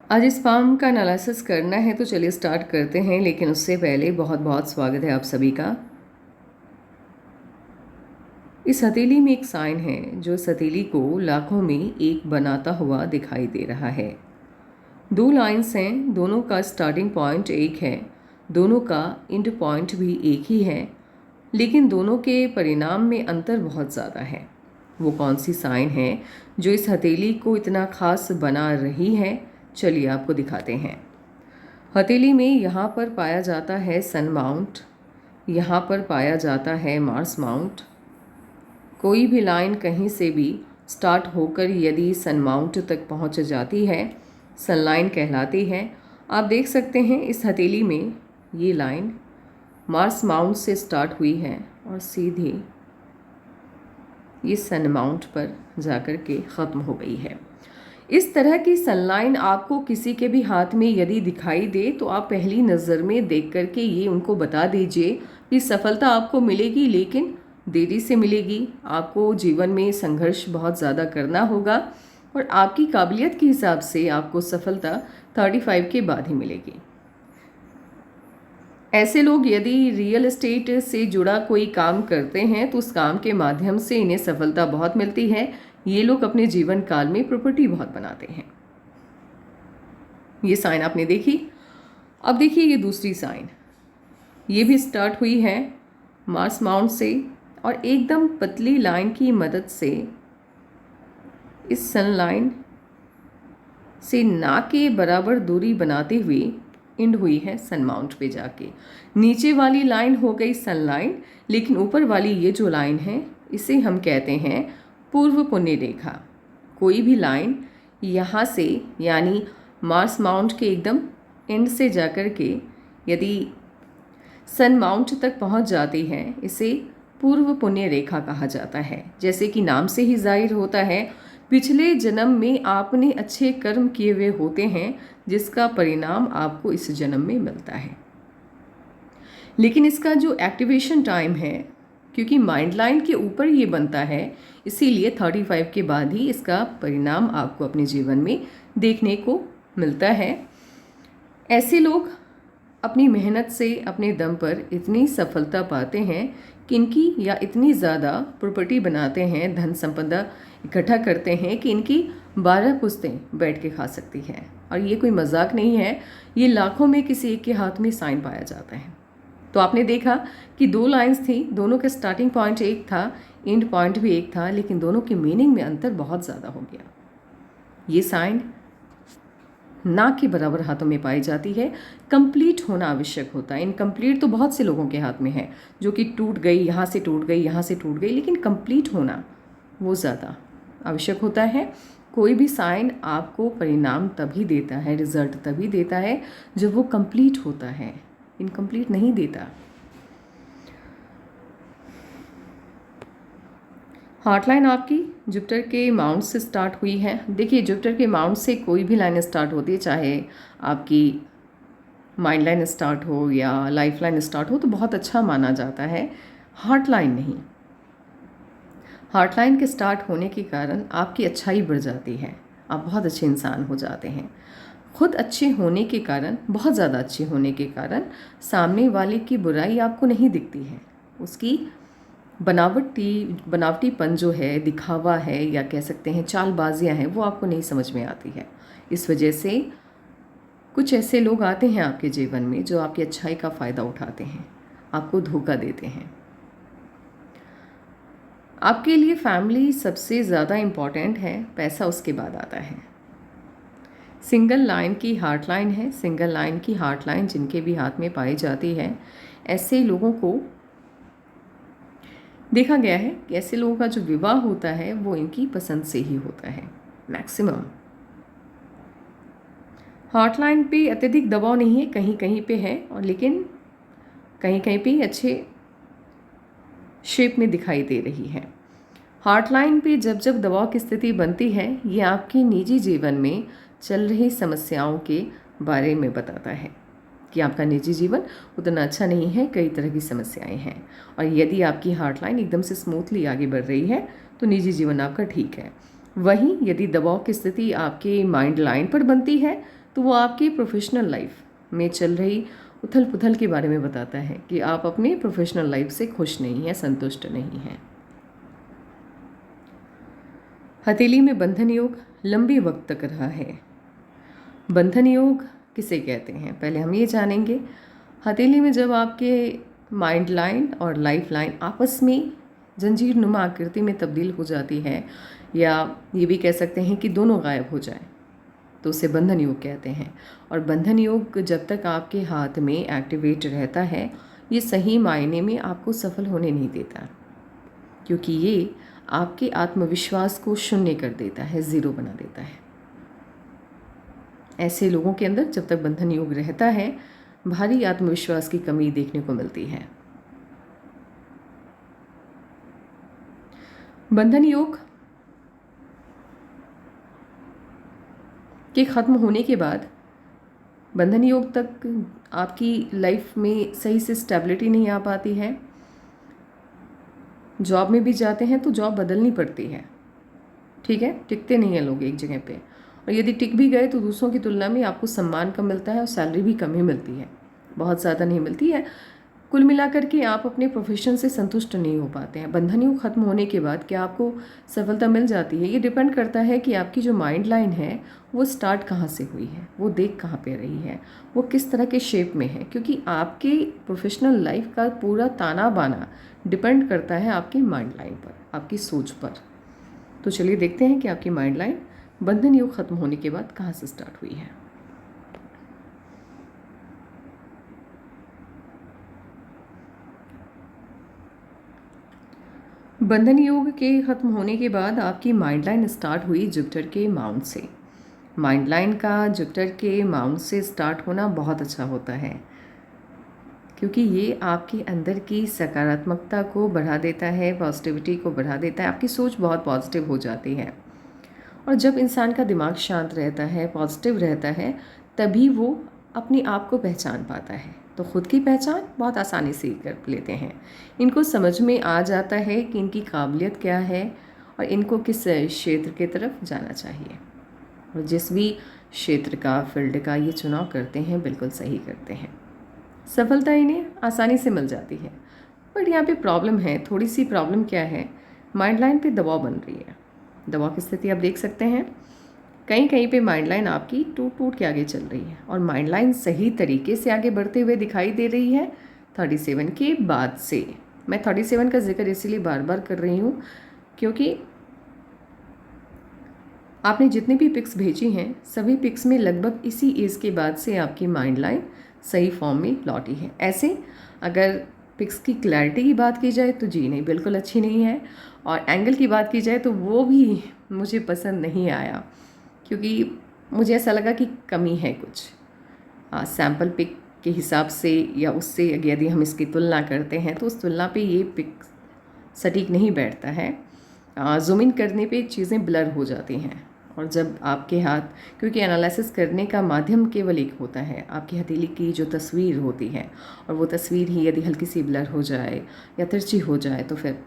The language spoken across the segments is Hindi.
आज इस फॉर्म का एनालिसिस करना है तो चलिए स्टार्ट करते हैं, लेकिन उससे पहले बहुत बहुत स्वागत है आप सभी का। इस हथेली में एक साइन है जो इस हथेली को लाखों में एक बनाता हुआ दिखाई दे रहा है। दो लाइंस हैं, दोनों का स्टार्टिंग पॉइंट एक है, दोनों का एंड पॉइंट भी एक ही है, लेकिन दोनों के परिणाम में अंतर बहुत ज़्यादा है। वो कौन सी साइन है जो इस हथेली को इतना खास बना रही है, चलिए आपको दिखाते हैं। हथेली में यहाँ पर पाया जाता है सन माउंट, यहाँ पर पाया जाता है मार्स माउंट। कोई भी लाइन कहीं से भी स्टार्ट होकर यदि सन माउंट तक पहुँच जाती है, सन लाइन कहलाती है। आप देख सकते हैं इस हथेली में ये लाइन मार्स माउंट से स्टार्ट हुई है और सीधे ये सन माउंट पर जाकर के ख़त्म हो गई है। इस तरह की सनलाइन आपको किसी के भी हाथ में यदि दिखाई दे तो आप पहली नज़र में देख करके ये उनको बता दीजिए कि सफलता आपको मिलेगी, लेकिन देरी से मिलेगी। आपको जीवन में संघर्ष बहुत ज़्यादा करना होगा और आपकी काबिलियत के हिसाब से आपको सफलता 35 के बाद ही मिलेगी। ऐसे लोग यदि रियल एस्टेट से जुड़ा कोई काम करते हैं तो उस काम के माध्यम से इन्हें सफलता बहुत मिलती है। ये लोग अपने जीवन काल में प्रॉपर्टी बहुत बनाते हैं। ये साइन आपने देखी। अब देखिए ये दूसरी साइन, ये भी स्टार्ट हुई है मार्स माउंट से और एकदम पतली लाइन की मदद से इस सन लाइन से ना के बराबर दूरी बनाते हुए एंड हुई है सन माउंट पे जाके। नीचे वाली लाइन हो गई सन लाइन, लेकिन ऊपर वाली ये जो लाइन है इसे हम कहते हैं पूर्व पुण्य रेखा। कोई भी लाइन यहाँ से यानी मार्स माउंट के एकदम एंड से जाकर के यदि सन माउंट तक पहुँच जाती है, इसे पूर्व पुण्य रेखा कहा जाता है। जैसे कि नाम से ही जाहिर होता है, पिछले जन्म में आपने अच्छे कर्म किए हुए होते हैं जिसका परिणाम आपको इस जन्म में मिलता है। लेकिन इसका जो एक्टिवेशन टाइम है, क्योंकि माइंड लाइन के ऊपर ये बनता है, इसीलिए 35 के बाद ही इसका परिणाम आपको अपने जीवन में देखने को मिलता है। ऐसे लोग अपनी मेहनत से अपने दम पर इतनी सफलता पाते हैं कि इनकी या इतनी ज़्यादा प्रॉपर्टी बनाते हैं, धन संपदा इकट्ठा करते हैं कि इनकी 12 पुश्तें बैठ के खा सकती हैं। और ये कोई मजाक नहीं है, ये लाखों में किसी एक के हाथ में साइन पाया जाता है। तो आपने देखा कि दो लाइंस थी, दोनों का स्टार्टिंग पॉइंट एक था, एंड पॉइंट भी एक था, लेकिन दोनों के मीनिंग में अंतर बहुत ज़्यादा हो गया। ये साइन ना के बराबर हाथों में पाई जाती है। कंप्लीट होना आवश्यक होता है। इनकम्प्लीट तो बहुत से लोगों के हाथ में है, जो कि टूट गई, यहाँ से टूट गई, यहाँ से टूट गई, लेकिन कंप्लीट होना वो ज़्यादा आवश्यक होता है। कोई भी साइन आपको परिणाम तभी देता है, रिजल्ट तभी देता है जब वो कंप्लीट होता है, इनकम्प्लीट नहीं देता। हार्टलाइन आपकी जुपिटर के माउंट से स्टार्ट हुई है। देखिए जुपिटर के माउंट से कोई भी लाइन स्टार्ट होती है, चाहे आपकी माइंड लाइन स्टार्ट हो या लाइफ लाइन स्टार्ट हो, तो बहुत अच्छा माना जाता है। हार्ट लाइन नहीं। हार्ट लाइन के स्टार्ट होने के कारण आपकी अच्छाई बढ़ जाती है, आप बहुत अच्छे इंसान हो जाते हैं। खुद अच्छे होने के कारण, बहुत ज़्यादा अच्छे होने के कारण सामने वाले की बुराई आपको नहीं दिखती है। उसकी बनावटीपन जो है, दिखावा है, या कह सकते हैं चालबाजियाँ हैं, वो आपको नहीं समझ में आती है। इस वजह से कुछ ऐसे लोग आते हैं आपके जीवन में जो आपकी अच्छाई का फ़ायदा उठाते हैं, आपको धोखा देते हैं। आपके लिए फैमिली सबसे ज़्यादा इम्पॉर्टेंट है, पैसा उसके बाद आता है। सिंगल लाइन की हार्ट लाइन है, सिंगल लाइन की हार्ट लाइन जिनके भी हाथ में पाई जाती है, ऐसे लोगों को देखा गया है कि ऐसे लोगों का जो विवाह होता है वो इनकी पसंद से ही होता है मैक्सिमम। हार्ट लाइन पे अत्यधिक दबाव नहीं है, कहीं कहीं पे है, और लेकिन कहीं कहीं पे अच्छे शेप में दिखाई दे रही है। हार्ट लाइन पे जब जब दबाव की स्थिति बनती है, ये आपके निजी जीवन में चल रही समस्याओं के बारे में बताता है कि आपका निजी जीवन उतना अच्छा नहीं है, कई तरह की समस्याएं हैं। और यदि आपकी हार्ट लाइन एकदम से स्मूथली आगे बढ़ रही है तो निजी जीवन आपका ठीक है। वहीं यदि दबाव की स्थिति आपके माइंड लाइन पर बनती है तो वो आपकी प्रोफेशनल लाइफ में चल रही उथल पुथल के बारे में बताता है कि आप अपनी प्रोफेशनल लाइफ से खुश नहीं हैं, संतुष्ट नहीं हैं। हथेली में बंधन योग लंबे वक्त तक रहा है। बंधन योग किसे कहते हैं, पहले हम ये जानेंगे। हथेली में जब आपके माइंड लाइन और लाइफ लाइन आपस में जंजीर नुमा आकृति में तब्दील हो जाती है, या ये भी कह सकते हैं कि दोनों गायब हो जाए, तो उसे बंधन योग कहते हैं। और बंधन योग जब तक आपके हाथ में एक्टिवेट रहता है, ये सही मायने में आपको सफल होने नहीं देता, क्योंकि ये आपके आत्मविश्वास को शून्य कर देता है, ज़ीरो बना देता है। ऐसे लोगों के अंदर जब तक बंधन योग रहता है, भारी आत्मविश्वास की कमी देखने को मिलती है। बंधन योग के ख़त्म होने के बाद बंधन योग तक आपकी लाइफ में सही से स्टेबिलिटी नहीं आ पाती है। जॉब में भी जाते हैं तो जॉब बदलनी पड़ती है, ठीक है, टिकते नहीं हैं लोग एक जगह पे, और यदि टिक भी गए तो दूसरों की तुलना में आपको सम्मान कम मिलता है और सैलरी भी कम ही मिलती है, बहुत ज़्यादा नहीं मिलती है। कुल मिलाकर के आप अपने प्रोफेशन से संतुष्ट नहीं हो पाते हैं। बंधन योग खत्म होने के बाद क्या आपको सफलता मिल जाती है, ये डिपेंड करता है कि आपकी जो माइंड लाइन है वो स्टार्ट कहाँ से हुई है, वो देख कहाँ पे रही है, वो किस तरह के शेप में है, क्योंकि आपके प्रोफेशनल लाइफ का पूरा ताना बाना डिपेंड करता है आपकी माइंड लाइन पर, आपकी सोच पर। तो चलिए देखते हैं कि आपकी माइंड लाइन बंधन योग खत्म होने के बाद कहाँ से स्टार्ट हुई है। बंधन योग के ख़त्म होने के बाद आपकी माइंड लाइन स्टार्ट हुई जुपिटर के माउंट से। माइंड लाइन का जुपिटर के माउंट से स्टार्ट होना बहुत अच्छा होता है, क्योंकि ये आपके अंदर की सकारात्मकता को बढ़ा देता है, पॉजिटिविटी को बढ़ा देता है, आपकी सोच बहुत पॉजिटिव हो जाती है। और जब इंसान का दिमाग शांत रहता है, पॉजिटिव रहता है, तभी वो अपने आप को पहचान पाता है। तो ख़ुद की पहचान बहुत आसानी से कर लेते हैं। इनको समझ में आ जाता है कि इनकी काबिलियत क्या है और इनको किस क्षेत्र की तरफ जाना चाहिए। और जिस भी क्षेत्र का, फील्ड का ये चुनाव करते हैं, बिल्कुल सही करते हैं, सफलता इन्हें आसानी से मिल जाती है। बट यहाँ पे प्रॉब्लम है, थोड़ी सी प्रॉब्लम क्या है, माइंड लाइन पे दबाव बन रही है। दबाव की स्थिति आप देख सकते हैं, कहीं कहीं पे माइंड लाइन आपकी टूट टूट के आगे चल रही है, और माइंड लाइन सही तरीके से आगे बढ़ते हुए दिखाई दे रही है 37 के बाद से। मैं 37 का जिक्र इसीलिए बार बार कर रही हूँ क्योंकि आपने जितनी भी पिक्स भेजी हैं, सभी पिक्स में लगभग इसी एज के बाद से आपकी माइंड लाइन सही फॉर्म में लौटी है। ऐसे अगर पिक्स की क्लैरिटी की बात की जाए तो जी नहीं, बिल्कुल अच्छी नहीं है, और एंगल की बात की जाए तो वो भी मुझे पसंद नहीं आया, क्योंकि मुझे ऐसा लगा कि कमी है कुछ सैम्पल पिक के हिसाब से, या उससे यदि हम इसकी तुलना करते हैं तो उस तुलना पे ये पिक सटीक नहीं बैठता है। जूम इन करने पे चीज़ें ब्लर हो जाती हैं, और जब आपके हाथ, क्योंकि एनालिसिस करने का माध्यम केवल एक होता है, आपकी हथेली की जो तस्वीर होती है, और वो तस्वीर ही यदि हल्की सी ब्लर हो जाए या तिरछी हो जाए तो फिर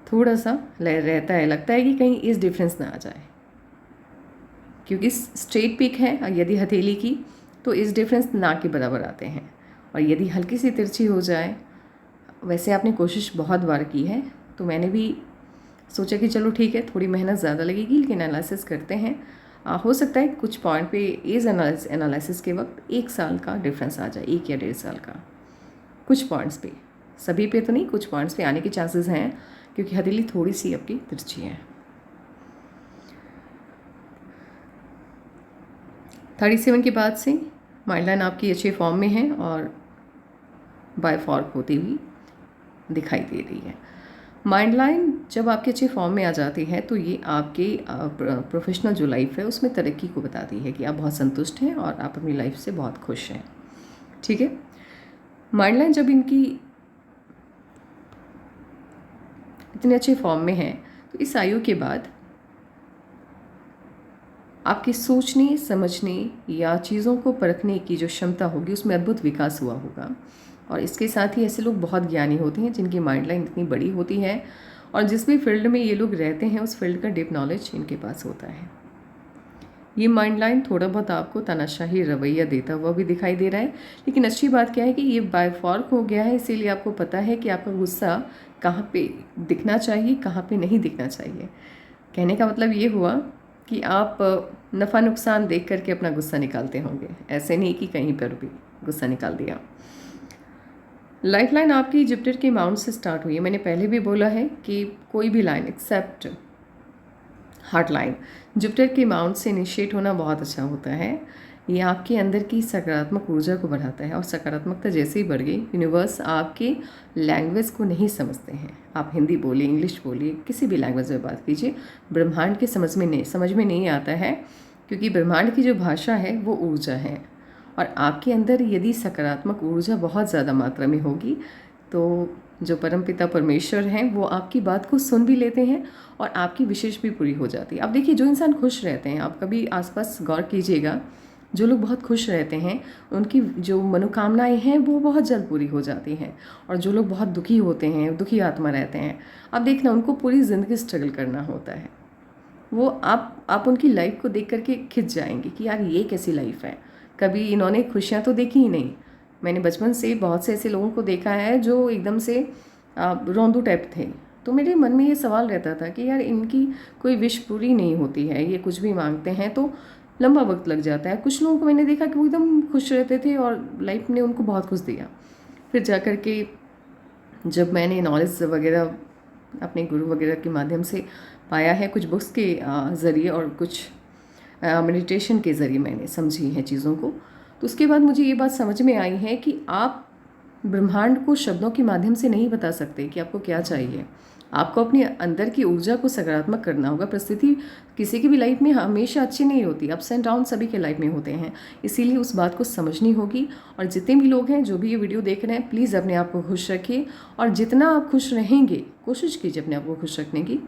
थोड़ा सा रहता है, लगता है कि कहीं इस डिफरेंस ना आ जाए, क्योंकि स्ट्रेट पिक है यदि हथेली की तो इस डिफरेंस ना के बराबर आते हैं, और यदि हल्की सी तिरछी हो जाए, वैसे आपने कोशिश बहुत बार की है, तो मैंने भी सोचा कि चलो ठीक है, थोड़ी मेहनत ज़्यादा लगेगी लेकिन एनालिसिस करते हैं। हो सकता है कुछ पॉइंट पे एज एनालिसिस के वक्त 1 साल का डिफरेंस आ जाए, 1 या 1.5 साल का, कुछ पॉइंट्स पे, सभी पे तो नहीं, कुछ पॉइंट्स पे आने के चांसेस हैं, क्योंकि हथेली थोड़ी सी आपकी तिरछी है। 37 के बाद से माइंड लाइन आपकी अच्छे फॉर्म में है और बाय फॉर्क होती हुई दिखाई दे रही है। माइंड लाइन जब आपके अच्छे फॉर्म में आ जाती है तो ये आपके प्रोफेशनल जो लाइफ है उसमें तरक्की को बताती है कि आप बहुत संतुष्ट हैं और आप अपनी लाइफ से बहुत खुश हैं, ठीक है। माइंड लाइन जब इनकी इतने अच्छे फॉर्म में है तो इस आयु के बाद आपके सोचने, समझने या चीज़ों को परखने की जो क्षमता होगी उसमें अद्भुत विकास हुआ होगा। और इसके साथ ही ऐसे लोग बहुत ज्ञानी होते हैं जिनकी माइंड लाइन इतनी बड़ी होती है, और जिस भी फील्ड में ये लोग रहते हैं उस फील्ड का डीप नॉलेज इनके पास होता है। ये माइंड लाइन थोड़ा बहुत आपको तानाशाही रवैया देता हुआ भी दिखाई दे रहा है, लेकिन अच्छी बात क्या है कि ये बायफॉर्क हो गया है, इसीलिए आपको पता है कि आपका गुस्सा कहाँ पे दिखना चाहिए, कहाँ पे नहीं दिखना चाहिए। कहने का मतलब ये हुआ कि आप नफ़ा नुकसान देख करके अपना गुस्सा निकालते होंगे, ऐसे नहीं कि कहीं पर भी गुस्सा निकाल दिया। लाइफ लाइन आपकी जुपिटर के माउंट से स्टार्ट हुई है। मैंने पहले भी बोला है कि कोई भी line except heart line Jupiter के माउंट से इनिशिएट होना बहुत अच्छा होता है। ये आपके अंदर की सकारात्मक ऊर्जा को बढ़ाता है, और सकारात्मकता जैसे ही बढ़ गई, यूनिवर्स आपके लैंग्वेज को नहीं समझते हैं। आप हिंदी बोलिए, इंग्लिश बोलिए, किसी भी लैंग्वेज में बात कीजिए, ब्रह्मांड के समझ में नहीं आता है, क्योंकि ब्रह्मांड की जो भाषा है वो ऊर्जा है। और आपके अंदर यदि सकारात्मक ऊर्जा बहुत ज़्यादा मात्रा में होगी तो जो परमपिता परमेश्वर हैं वो आपकी बात को सुन भी लेते हैं और आपकी विशेष भी पूरी हो जाती है। अब देखिए, जो इंसान खुश रहते हैं, आप कभी आसपास गौर कीजिएगा, जो लोग बहुत खुश रहते हैं उनकी जो मनोकामनाएं हैं वो बहुत जल्द पूरी हो जाती हैं। और जो लोग बहुत दुखी होते हैं, दुखी आत्मा रहते हैं, अब देखना उनको पूरी ज़िंदगी स्ट्रगल करना होता है। वो आप उनकी लाइफ को देख करके खिंच जाएंगे कि यार ये कैसी लाइफ है, कभी इन्होंने खुशियाँ तो देखी ही नहीं। मैंने बचपन से बहुत से ऐसे लोगों को देखा है जो एकदम से रोंदू टाइप थे, तो मेरे मन में ये सवाल रहता था कि यार इनकी कोई विश पूरी नहीं होती है, ये कुछ भी मांगते हैं तो लंबा वक्त लग जाता है। कुछ लोगों को मैंने देखा कि वो एकदम खुश रहते थे और लाइफ ने उनको बहुत कुछ दिया। फिर जा कर के जब मैंने नॉलेज वगैरह अपने गुरु वगैरह के माध्यम से पाया है, कुछ बुक्स के ज़रिए और कुछ मेडिटेशन के ज़रिए मैंने समझी हैं चीज़ों को, तो उसके बाद मुझे ये बात समझ में आई है कि आप ब्रह्मांड को शब्दों के माध्यम से नहीं बता सकते कि आपको क्या चाहिए। आपको अपने अंदर की ऊर्जा को सकारात्मक करना होगा। परिस्थिति किसी की भी लाइफ में हमेशा अच्छी नहीं होती, अप्स एंड डाउन सभी के लाइफ में होते हैं, इसीलिए उस बात को समझनी होगी। और जितने भी लोग हैं जो भी ये वीडियो देख रहे हैं, प्लीज़ अपने आप को खुश रखिए, और जितना आप खुश रहेंगे कोशिश कीजिए अपने आप को खुश रखने की।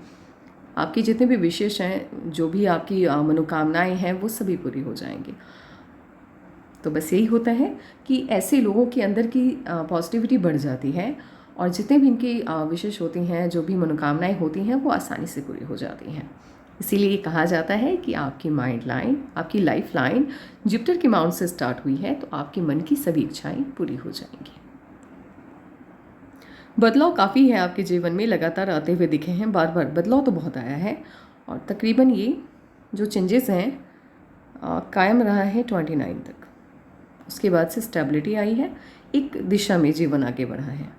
आपकी जितने भी विशेष हैं, जो भी आपकी मनोकामनाएं हैं, वो सभी पूरी हो जाएंगी। तो बस यही होता है कि ऐसे लोगों के अंदर की पॉजिटिविटी बढ़ जाती है, और जितने भी इनकी विशेष होती हैं, जो भी मनोकामनाएं होती हैं, वो आसानी से पूरी हो जाती हैं। इसीलिए ये कहा जाता है कि आपकी माइंड लाइन, आपकी लाइफ लाइन जुपिटर के माउंट से स्टार्ट हुई है, तो आपके मन की सभी इच्छाएं पूरी हो जाएंगी। बदलाव काफ़ी है आपके जीवन में, लगातार आते हुए दिखे हैं, बार बार बदलाव तो बहुत आया है, और तकरीबन ये जो चेंजेस हैं कायम रहा है 29 तक। उसके बाद से स्टेबिलिटी आई है, एक दिशा में जीवन आगे बढ़ा है।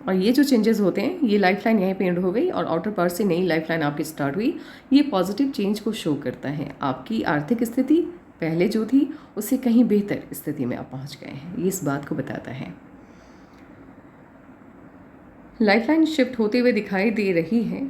और ये जो चेंजेस होते हैं, ये लाइफ लाइन यहीं पे एंड हो गई और आउटर पार्ट से नई लाइफ लाइन आपकी स्टार्ट हुई। ये पॉजिटिव चेंज को शो करता है। आपकी आर्थिक स्थिति पहले जो थी उससे कहीं बेहतर स्थिति में आप पहुंच गए हैं, ये इस बात को बताता है। लाइफ लाइन शिफ्ट होते हुए दिखाई दे रही है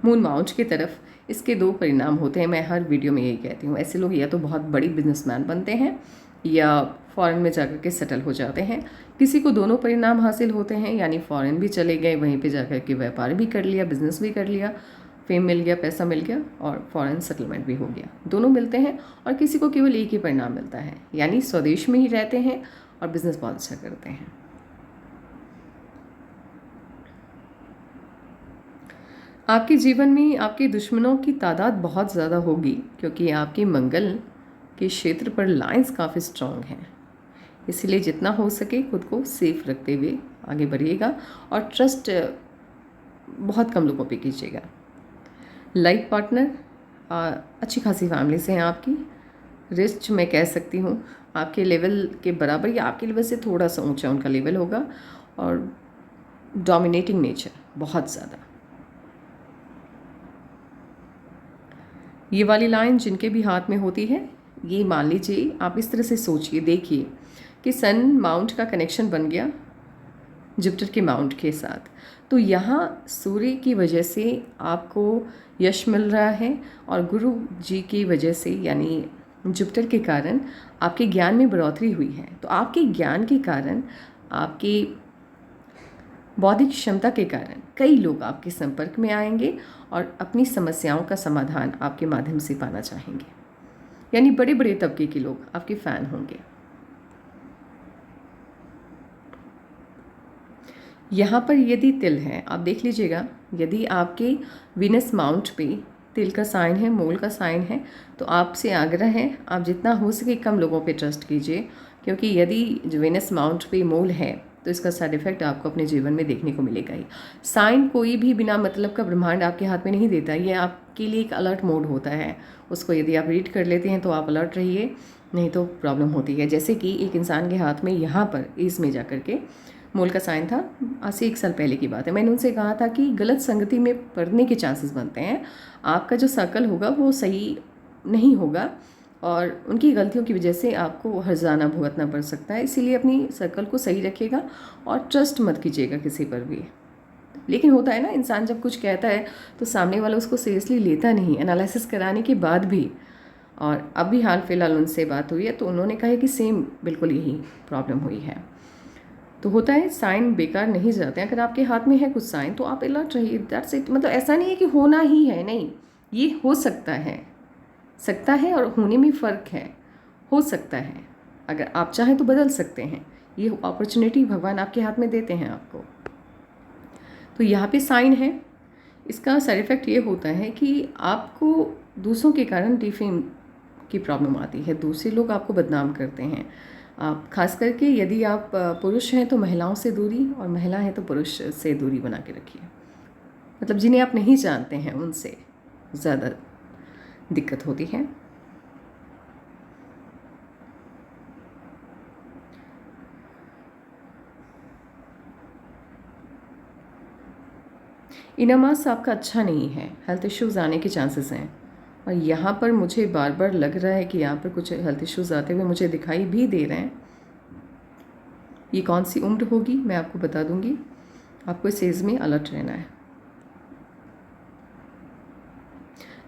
मून माउंट की तरफ। इसके दो परिणाम होते हैं, मैं हर वीडियो में यही कहती हूँ। ऐसे लोग या तो बहुत बड़ी बिजनेसमैन बनते हैं या फॉरेन में जाकर के सेटल हो जाते हैं। किसी को दोनों परिणाम हासिल होते हैं, यानी फॉरेन भी चले गए, वहीं पे जाकर के व्यापार भी कर लिया, बिजनेस भी कर लिया, फेम मिल गया, पैसा मिल गया, और फॉरेन सेटलमेंट भी हो गया। दोनों मिलते हैं। और किसी को केवल एक ही परिणाम मिलता है, यानी स्वदेश में ही रहते हैं और बिजनेस बहुत अच्छा करते हैं। आपके जीवन में आपके दुश्मनों की तादाद बहुत ज़्यादा होगी, क्योंकि आपके मंगल के क्षेत्र पर लाइंस काफ़ी स्ट्रॉन्ग हैं। इसलिए जितना हो सके खुद को सेफ रखते हुए आगे बढ़िएगा, और ट्रस्ट बहुत कम लोगों पे कीजिएगा। लाइफ पार्टनर अच्छी खासी फैमिली से हैं आपकी। रिच मैं कह सकती हूँ आपके लेवल के बराबर या आपके लेवल से थोड़ा सा ऊंचा उनका लेवल होगा, और डोमिनेटिंग नेचर बहुत ज़्यादा। ये वाली लाइन जिनके भी हाथ में होती है, ये मान लीजिए, आप इस तरह से सोचिए, देखिए कि सन माउंट का कनेक्शन बन गया जुपिटर के माउंट के साथ, तो यहाँ सूर्य की वजह से आपको यश मिल रहा है, और गुरु जी की वजह से यानी जुपिटर के कारण आपके ज्ञान में बढ़ोतरी हुई है। तो आपके ज्ञान के कारण, आपकी बौद्धिक क्षमता के कारण कई लोग आपके संपर्क में आएंगे और अपनी समस्याओं का समाधान आपके माध्यम से पाना चाहेंगे, यानी बड़े बड़े तबके के लोग आपके फ़ैन होंगे। यहाँ पर यदि तिल है, आप देख लीजिएगा, यदि आपके वीनस माउंट पे तिल का साइन है, मूल का साइन है, तो आपसे आग्रह है आप जितना हो सके कम लोगों पे ट्रस्ट कीजिए, क्योंकि यदि जो वेनस माउंट पे मूल है तो इसका साइड इफेक्ट आपको अपने जीवन में देखने को मिलेगा ही। साइन कोई भी बिना मतलब का ब्रह्मांड आपके हाथ में नहीं देता, ये आपके लिए एक अलर्ट मोड होता है। उसको यदि आप रीड कर लेते हैं तो आप अलर्ट रहिए, नहीं तो प्रॉब्लम होती है। जैसे कि एक इंसान के हाथ में यहाँ पर ईज में जा कर के मूल का साइन था, आज से 1 साल पहले की बात है। मैंने उनसे कहा था कि गलत संगति में पड़ने के चांसेस बनते हैं, आपका जो सर्कल होगा वो सही नहीं होगा और उनकी गलतियों की वजह से आपको हर्जाना भुगतना पड़ सकता है। इसीलिए अपनी सर्कल को सही रखिएगा और ट्रस्ट मत कीजिएगा किसी पर भी। लेकिन होता है ना, इंसान जब कुछ कहता है तो सामने वाला उसको सीरियसली लेता नहीं, एनालिसिस कराने के बाद भी। और अभी हाल फिलहाल उनसे बात हुई है तो उन्होंने कहा है कि सेम बिल्कुल यही प्रॉब्लम हुई है। तो होता है, साइन बेकार नहीं जाते हैं। अगर आपके हाथ में है कुछ साइन तो आप अलर्ट रहिए, दैट्स इट। मतलब ऐसा नहीं है कि होना ही है, नहीं, ये हो सकता है और होने में फ़र्क है। हो सकता है, अगर आप चाहें तो बदल सकते हैं। ये अपॉर्चुनिटी भगवान आपके हाथ में देते हैं आपको। तो यहाँ पे साइन है, इसका साइड इफ़ेक्ट ये होता है कि आपको दूसरों के कारण डिफेम की प्रॉब्लम आती है। दूसरे लोग आपको बदनाम करते हैं। आप खास करके यदि आप पुरुष हैं तो महिलाओं से दूरी, और महिला हैं तो पुरुष से दूरी बना के रखिए। मतलब जिन्हें आप नहीं जानते हैं उनसे ज़्यादा दिक्कत होती है। इनर मास आपका अच्छा नहीं है, हेल्थ इश्यूज़ आने के चांसेस हैं। और यहाँ पर मुझे बार बार लग रहा है कि यहाँ पर कुछ हेल्थ इश्यूज़ आते हुए मुझे दिखाई भी दे रहे हैं। ये कौन सी उम्र होगी मैं आपको बता दूंगी, आपको इस एज में अलर्ट रहना है।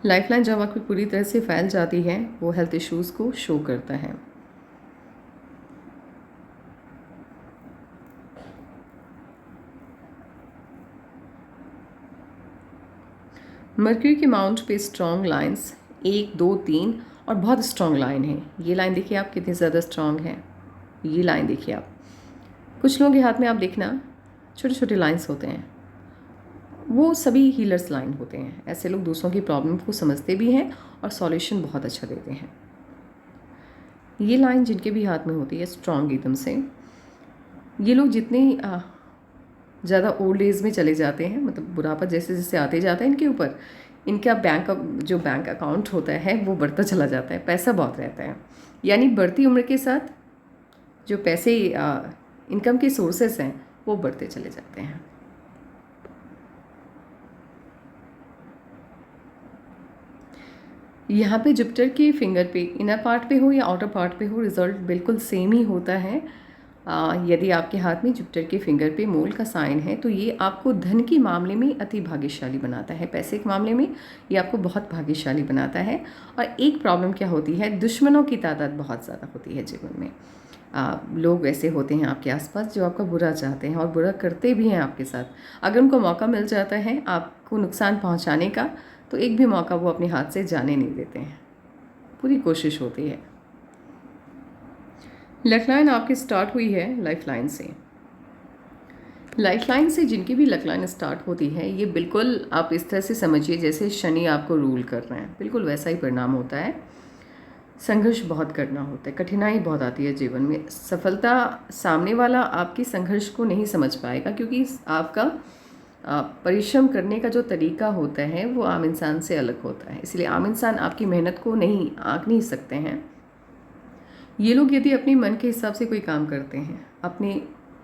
लाइफलाइन जब आपकी पूरी तरह से फैल जाती है वो हेल्थ इश्यूज़ को शो करता है। मर्क्यूरी के माउंट पे स्ट्रॉन्ग लाइंस 1, 2, 3 और बहुत स्ट्रॉन्ग लाइन है। ये लाइन देखिए आप कितनी ज़्यादा स्ट्रॉन्ग है। ये लाइन देखिए आप, कुछ लोगों के हाथ में आप देखना छोटे छोटे लाइंस होते हैं, वो सभी हीलर्स लाइन होते हैं। ऐसे लोग दूसरों की प्रॉब्लम को समझते भी हैं और सॉल्यूशन बहुत अच्छा देते हैं। ये लाइन जिनके भी हाथ में होती है स्ट्रॉन्ग एकदम से, ये लोग जितने ज़्यादा ओल्ड एज में चले जाते हैं, मतलब बुढ़ापा जैसे जैसे आते जाता है इनके ऊपर, इनका जो बैंक अकाउंट होता है वो बढ़ता चला जाता है, पैसा बहुत रहता है। यानी बढ़ती उम्र के साथ जो पैसे इनकम के सोर्सेस हैं वो बढ़ते चले जाते हैं। यहाँ पे जुपिटर के फिंगर पे इनर पार्ट पे हो या आउटर पार्ट पे हो, रिजल्ट बिल्कुल सेम ही होता है। यदि आपके हाथ में जुपिटर के फिंगर पे मूल का साइन है तो ये आपको धन के मामले में अति भाग्यशाली बनाता है, पैसे के मामले में ये आपको बहुत भाग्यशाली बनाता है। और एक प्रॉब्लम क्या होती है, दुश्मनों की तादाद बहुत ज़्यादा होती है जीवन में। लोग ऐसे होते हैं आपके आसपास जो आपका बुरा चाहते हैं और बुरा करते भी हैं आपके साथ। अगर उनको मौका मिल जाता है आपको नुकसान पहुंचाने का तो एक भी मौका वो अपने हाथ से जाने नहीं देते हैं, पूरी कोशिश होती है। लक लाइन आपकी स्टार्ट हुई है लाइफ लाइन से। लाइफ लाइन से जिनकी भी लक लाइन स्टार्ट होती है, ये बिल्कुल आप इस तरह से समझिए जैसे शनि आपको रूल कर रहे हैं, बिल्कुल वैसा ही परिणाम होता है। संघर्ष बहुत करना होता है, कठिनाई बहुत आती है जीवन में। सफलता सामने वाला आपकी संघर्ष को नहीं समझ पाएगा, क्योंकि आपका परिश्रम करने का जो तरीका होता है वो आम इंसान से अलग होता है। इसलिए आम इंसान आपकी मेहनत को नहीं आंक नहीं सकते हैं। ये लोग यदि अपने मन के हिसाब से कोई काम करते हैं,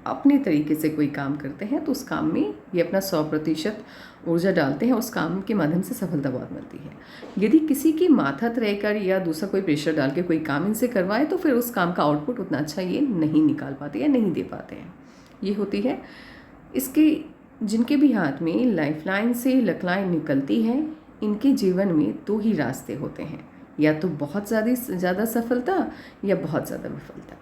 अपने तरीके से कोई काम करते हैं, तो उस काम में ये अपना 100% ऊर्जा डालते हैं, उस काम के माध्यम से सफलता बहुत मिलती है। यदि किसी की माथत रहकर या दूसरा कोई प्रेशर डाल के कोई काम इनसे करवाए तो फिर उस काम का आउटपुट उतना अच्छा ये नहीं निकाल पाते या नहीं दे पाते हैं। ये होती है इसके जिनके भी हाथ में लाइफ लाइन से लक लाइन निकलती है, इनके जीवन में 2 ही रास्ते होते हैं, या तो बहुत ज़्यादा सफलता या बहुत ज़्यादा विफलता।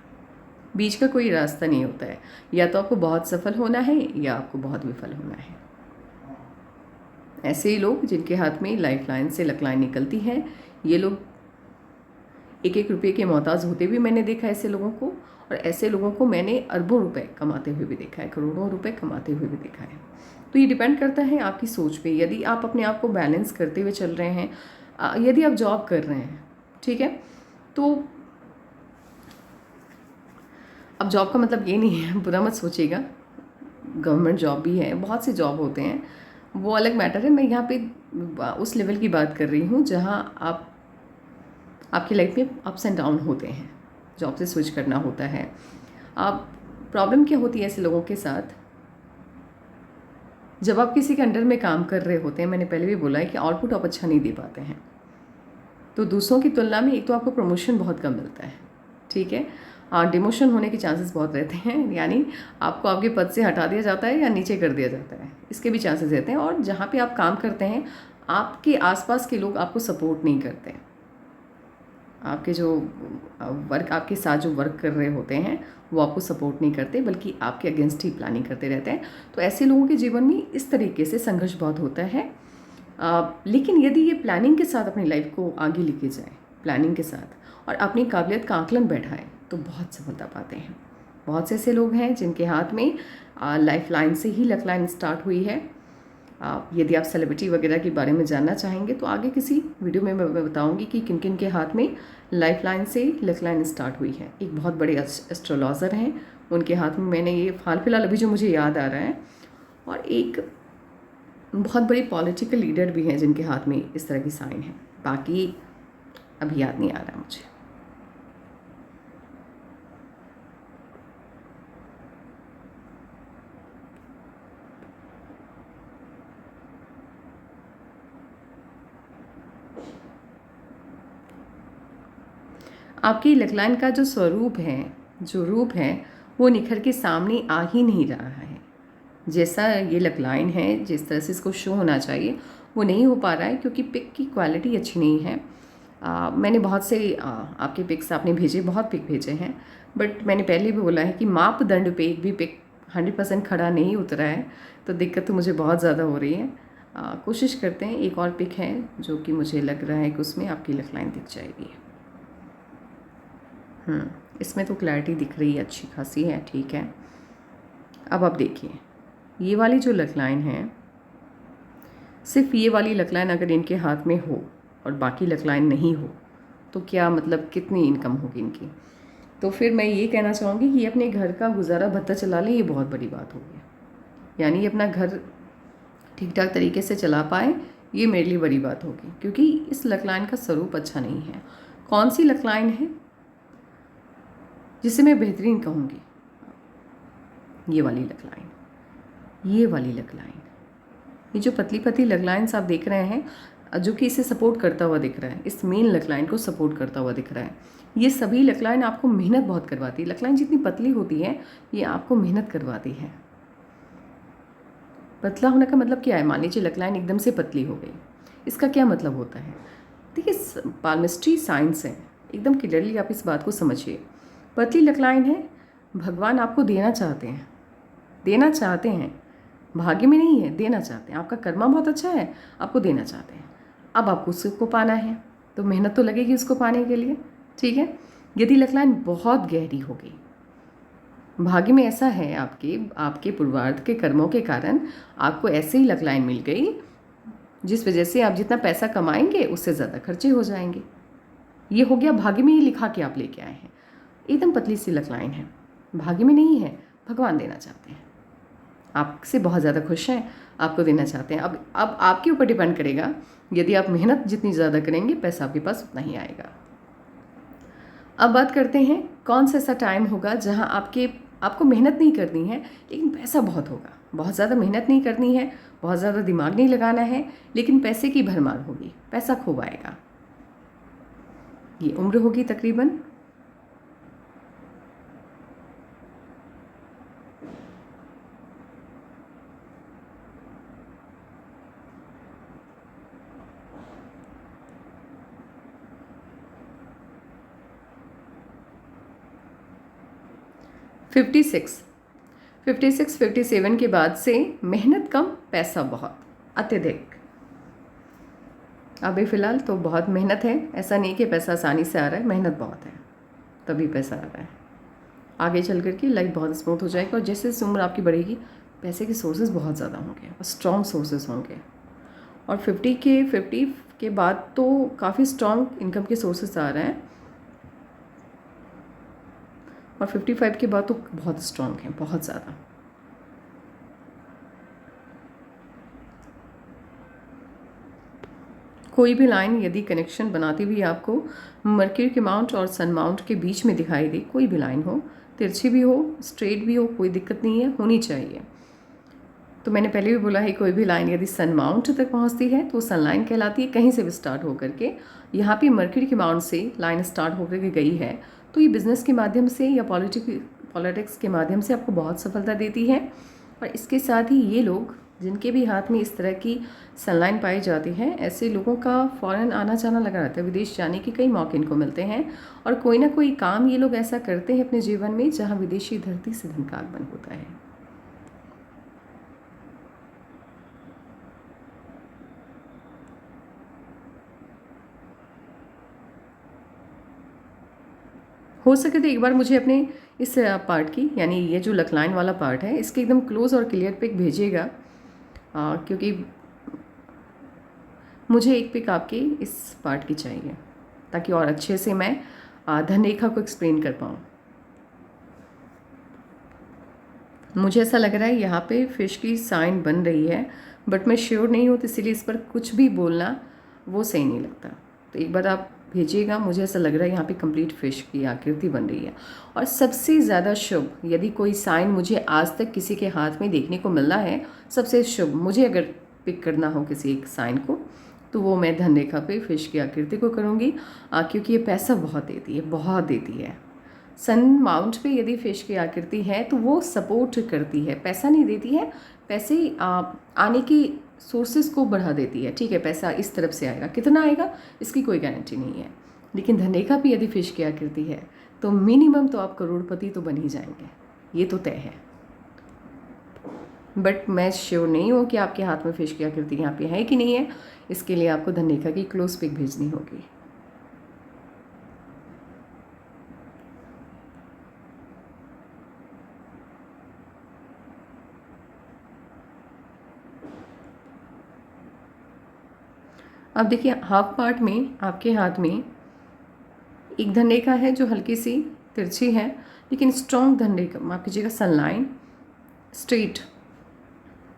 बीच का कोई रास्ता नहीं होता है, या तो आपको बहुत सफल होना है या आपको बहुत विफल होना है। ऐसे ही लोग जिनके हाथ में लाइफ लाइन से लक लाइन निकलती है, ये लोग 1-1 रुपये के मोहताज होते भी मैंने देखा ऐसे लोगों को, और ऐसे लोगों को मैंने अरबों रुपए कमाते हुए भी देखा है, करोड़ों रुपए कमाते हुए भी देखा है। तो ये डिपेंड करता है आपकी सोच पे। यदि आप अपने आप को बैलेंस करते हुए चल रहे हैं, यदि आप जॉब कर रहे हैं, ठीक है, तो अब जॉब का मतलब ये नहीं है, बुरा मत सोचिएगा, गवर्नमेंट जॉब भी है, बहुत से जॉब होते हैं, वो अलग मैटर है। मैं यहाँ पे उस लेवल की बात कर रही हूँ जहाँ आपकी लाइफ में अप्स एंड डाउन होते हैं, जॉब से स्विच करना होता है। आप प्रॉब्लम क्या होती है ऐसे लोगों के साथ, जब आप किसी के अंडर में काम कर रहे होते हैं, मैंने पहले भी बोला है कि आउटपुट आप अच्छा नहीं दे पाते हैं, तो दूसरों की तुलना में एक तो आपको प्रमोशन बहुत कम मिलता है, ठीक है, डिमोशन होने के चांसेस बहुत रहते हैं, यानी आपको आपके पद से हटा दिया जाता है या नीचे कर दिया जाता है, इसके भी चांसेस रहते हैं। और जहाँ पे आप काम करते हैं, आपके आसपास के लोग आपको सपोर्ट नहीं करते, आपके जो वर्क आपके साथ जो वर्क कर रहे होते हैं वो आपको सपोर्ट नहीं करते, बल्कि आपके अगेंस्ट ही प्लानिंग करते रहते हैं। तो ऐसे लोगों के जीवन में इस तरीके से संघर्ष बहुत होता है। लेकिन यदि ये प्लानिंग के साथ अपनी लाइफ को आगे लेके जाए, प्लानिंग के साथ, और अपनी काबिलियत का आकलन बैठाएं, तो बहुत सफलता पाते हैं। बहुत से ऐसे लोग हैं जिनके हाथ में लाइफ लाइन से ही लक लाइन स्टार्ट हुई है। यदि आप सेलिब्रिटी वगैरह के बारे में जानना चाहेंगे तो आगे किसी वीडियो में मैं बताऊंगी कि किन किन के हाथ में लाइफ लाइन से लक लाइन स्टार्ट हुई है। एक बहुत बड़े एस्ट्रोलॉजर हैं, उनके हाथ में, मैंने ये हाल फिलहाल अभी जो मुझे याद आ रहा है, और एक बहुत बड़ी पॉलिटिकल लीडर भी हैं जिनके हाथ में इस तरह की साइन है, बाकी अभी याद नहीं आ रहा मुझे। आपकी लक लाइन का जो स्वरूप है, जो रूप है, वो निखर के सामने आ ही नहीं रहा है। जैसा ये लक लाइन है, जिस तरह से इसको शो होना चाहिए, वो नहीं हो पा रहा है, क्योंकि पिक की क्वालिटी अच्छी नहीं है। मैंने बहुत से आपके पिक्स आपने भेजे, बहुत पिक भेजे हैं, बट मैंने पहले भी बोला है कि मापदंड पे एक भी पिक 100% खड़ा नहीं उतरा है, तो दिक्कत तो मुझे बहुत ज़्यादा हो रही है। कोशिश करते हैं, एक और पिक है जो कि मुझे लग रहा है कि उसमें आपकी लक लाइन दिख जाएगी। इसमें तो क्लैरिटी दिख रही है, अच्छी खासी है, ठीक है। अब आप देखिए, ये वाली जो लक लाइन है, सिर्फ ये वाली लक लाइन अगर इनके हाथ में हो और बाकी लक लाइन नहीं हो, तो क्या मतलब कितनी इनकम होगी इनकी। तो फिर मैं ये कहना चाहूँगी कि ये अपने घर का गुजारा भत्ता चला लें, ये बहुत बड़ी बात होगी। यानी ये अपना घर ठीक ठाक तरीके से चला पाए, ये मेरे लिए बड़ी बात होगी, क्योंकि इस लक लाइन का स्वरूप अच्छा नहीं है। कौन सी लक लाइन है जिसे मैं बेहतरीन कहूँगी? ये वाली लक लाइन, ये वाली लक लाइन, ये जो पतली पतली लक लाइन्स आप देख रहे हैं, जो कि इसे सपोर्ट करता हुआ दिख रहा है, इस मेन लक लाइन को सपोर्ट करता हुआ दिख रहा है। ये सभी लक लाइन आपको मेहनत बहुत करवाती है। लक लाइन जितनी पतली होती है, ये आपको मेहनत करवाती है। पतला होने का मतलब क्या है? मान लीजिए लक लाइन एकदम से पतली हो गई, इसका क्या मतलब होता है? देखिए, पाल्मिस्ट्री साइंस है, एकदम क्लियरली आप इस बात को समझिए। पतली लक लाइन है, भगवान आपको देना चाहते हैं, देना चाहते हैं, भाग्य में नहीं है, देना चाहते हैं। आपका कर्मा बहुत अच्छा है, आपको देना चाहते हैं। अब आपको उसको पाना है, तो मेहनत तो लगेगी उसको पाने के लिए, ठीक है। यदि लक लाइन बहुत गहरी हो गई, भाग्य में ऐसा है, आपके पूर्वार्ध के कर्मों के कारण आपको ऐसे ही लक लाइन मिल गई, जिस वजह से आप जितना पैसा कमाएंगे उससे ज़्यादा खर्चे हो जाएंगे। ये हो गया भाग्य में ही लिखा के आप लेके आए हैं। एकदम पतली सी लक लाइन है, भाग्य में नहीं है, भगवान देना चाहते हैं, आपसे बहुत ज़्यादा खुश हैं, आपको देना चाहते हैं। अब आपके ऊपर डिपेंड करेगा, यदि आप मेहनत जितनी ज़्यादा करेंगे, पैसा आपके पास उतना ही आएगा। अब बात करते हैं, कौन सा ऐसा टाइम होगा जहां आपको मेहनत नहीं करनी है, लेकिन पैसा बहुत होगा। बहुत ज़्यादा मेहनत नहीं करनी है, बहुत ज़्यादा दिमाग नहीं लगाना है, लेकिन पैसे की भरमार होगी, पैसा खूब आएगा। ये उम्र होगी तकरीबन 56 के बाद से मेहनत कम, पैसा बहुत, अत्यधिक। अभी फ़िलहाल तो बहुत मेहनत है, ऐसा नहीं कि पैसा आसानी से आ रहा है, मेहनत बहुत है तभी पैसा आ रहा है। आगे चल कर के लाइफ बहुत स्मूथ हो जाएगी, और जैसे जैसे उम्र आपकी बढ़ेगी, पैसे के सोर्सेज बहुत ज़्यादा होंगे और स्ट्रॉन्ग सोर्सेज होंगे। और 50 के बाद तो काफ़ी स्ट्रॉन्ग इनकम के सोर्सेज आ रहे हैं, और 55 के बाद तो बहुत स्ट्रॉन्ग हैं, बहुत ज़्यादा। कोई भी लाइन यदि कनेक्शन बनाती हुई आपको मर्क्यूरी के माउंट और सन माउंट के बीच में दिखाई दे, कोई भी लाइन हो, तिरछी भी हो, स्ट्रेट भी हो, कोई दिक्कत नहीं है, होनी चाहिए। तो मैंने पहले भी बोला है, कोई भी लाइन यदि सन माउंट तक पहुंचती है तो सन लाइन कहलाती है, कहीं से भी स्टार्ट होकर के। यहाँ पे मर्क्यूरी के माउंट से लाइन स्टार्ट होकर के गई है, तो ये बिज़नेस के माध्यम से या पॉलिटिक्स के माध्यम से आपको बहुत सफलता देती है। और इसके साथ ही ये लोग जिनके भी हाथ में इस तरह की सनलाइन पाई जाती है, ऐसे लोगों का फ़ौरन आना जाना लगा रहता है, विदेश जाने के कई मौके इनको मिलते हैं, और कोई ना कोई काम ये लोग ऐसा करते हैं अपने जीवन में जहाँ विदेशी धरती से धन का आगमन होता है। हो सके तो एक बार मुझे अपने इस पार्ट की, यानी ये जो लकलाइन वाला पार्ट है, इसके एकदम क्लोज और क्लियर पिक भेजिएगा, क्योंकि मुझे एक पिक आपकी इस पार्ट की चाहिए ताकि और अच्छे से मैं धन रेखा को एक्सप्लेन कर पाऊँ। मुझे ऐसा लग रहा है यहाँ पे फिश की साइन बन रही है, बट मैं श्योर नहीं हूँ, तो इसीलिए इस पर कुछ भी बोलना वो सही नहीं लगता। तो एक बार आप भेजिएगा, मुझे ऐसा लग रहा है यहाँ पे कंप्लीट फिश की आकृति बन रही है। और सबसे ज़्यादा शुभ यदि कोई साइन मुझे आज तक किसी के हाथ में देखने को मिला है, सबसे शुभ मुझे अगर पिक करना हो किसी एक साइन को, तो वो मैं धन रेखा पे फिश की आकृति को करूँगी, क्योंकि ये पैसा बहुत देती है, बहुत देती है। सन माउंट पे यदि फिश की आकृति है तो वो सपोर्ट करती है, पैसा नहीं देती है, पैसे आने की सोर्सेज को बढ़ा देती है। ठीक है, पैसा इस तरफ से आएगा, कितना आएगा इसकी कोई गारंटी नहीं है, लेकिन धन रेखा पे यदि फिश की आकृति है तो मिनिमम तो आप करोड़पति तो बन ही जाएंगे, ये तो तय है। बट मैं श्योर नहीं हूँ कि आपके हाथ में फिश की आकृति यहाँ पे है कि नहीं है, इसके लिए आपको धन रेखा की क्लोज पिक भेजनी होगी। अब देखिए, हाफ पार्ट में आपके हाथ में एक धन रेखा है जो हल्की सी तिरछी है, लेकिन स्ट्रॉन्ग धन रेखा, माफ कीजिएगा, सनलाइन स्ट्रेट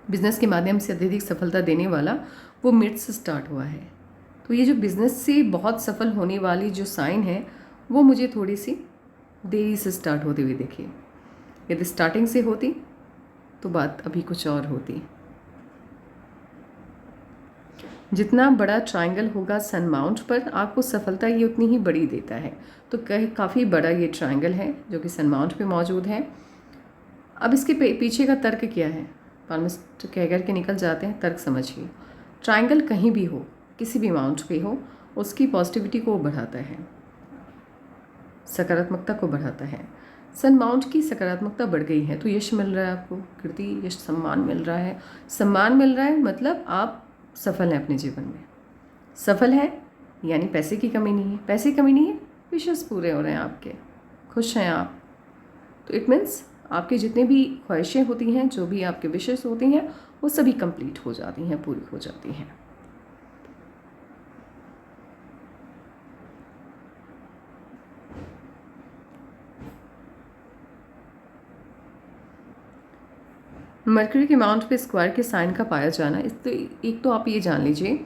बिजनेस के माध्यम से अत्यधिक सफलता देने वाला, वो मिड से स्टार्ट हुआ है। तो ये जो बिज़नेस से बहुत सफल होने वाली जो साइन है, वो मुझे थोड़ी सी देरी से स्टार्ट होते हुए देखिए। यदि स्टार्टिंग से होती तो बात अभी कुछ और होती। जितना बड़ा ट्रायंगल होगा सन माउंट पर, आपको सफलता ये उतनी ही बड़ी देता है। तो काफ़ी बड़ा ये ट्रायंगल है जो कि सन माउंट पे मौजूद है। अब इसके पीछे का तर्क क्या है, पाल्मिस्ट कह कर के निकल जाते हैं, तर्क समझिए। ट्रायंगल कहीं भी हो, किसी भी माउंट पे हो, उसकी पॉजिटिविटी को बढ़ाता है, सकारात्मकता को बढ़ाता है। सन माउंट की सकारात्मकता बढ़ गई है तो यश मिल रहा है आपको, कीर्ति, यश, सम्मान मिल रहा है। सम्मान मिल रहा है मतलब आप सफल हैं अपने जीवन में। सफल है यानी पैसे की कमी नहीं है, पैसे की कमी नहीं है, विशेष पूरे हो रहे हैं आपके, खुश हैं आप। तो इट मीन्स आपकी जितनी भी ख्वाहिशें होती हैं, जो भी आपके विशेष होती हैं, वो सभी कंप्लीट हो जाती हैं, पूरी हो जाती हैं। मरकरी के माउंट पे स्क्वायर के साइन का पाया जाना, इस तो एक तो आप ये जान लीजिए,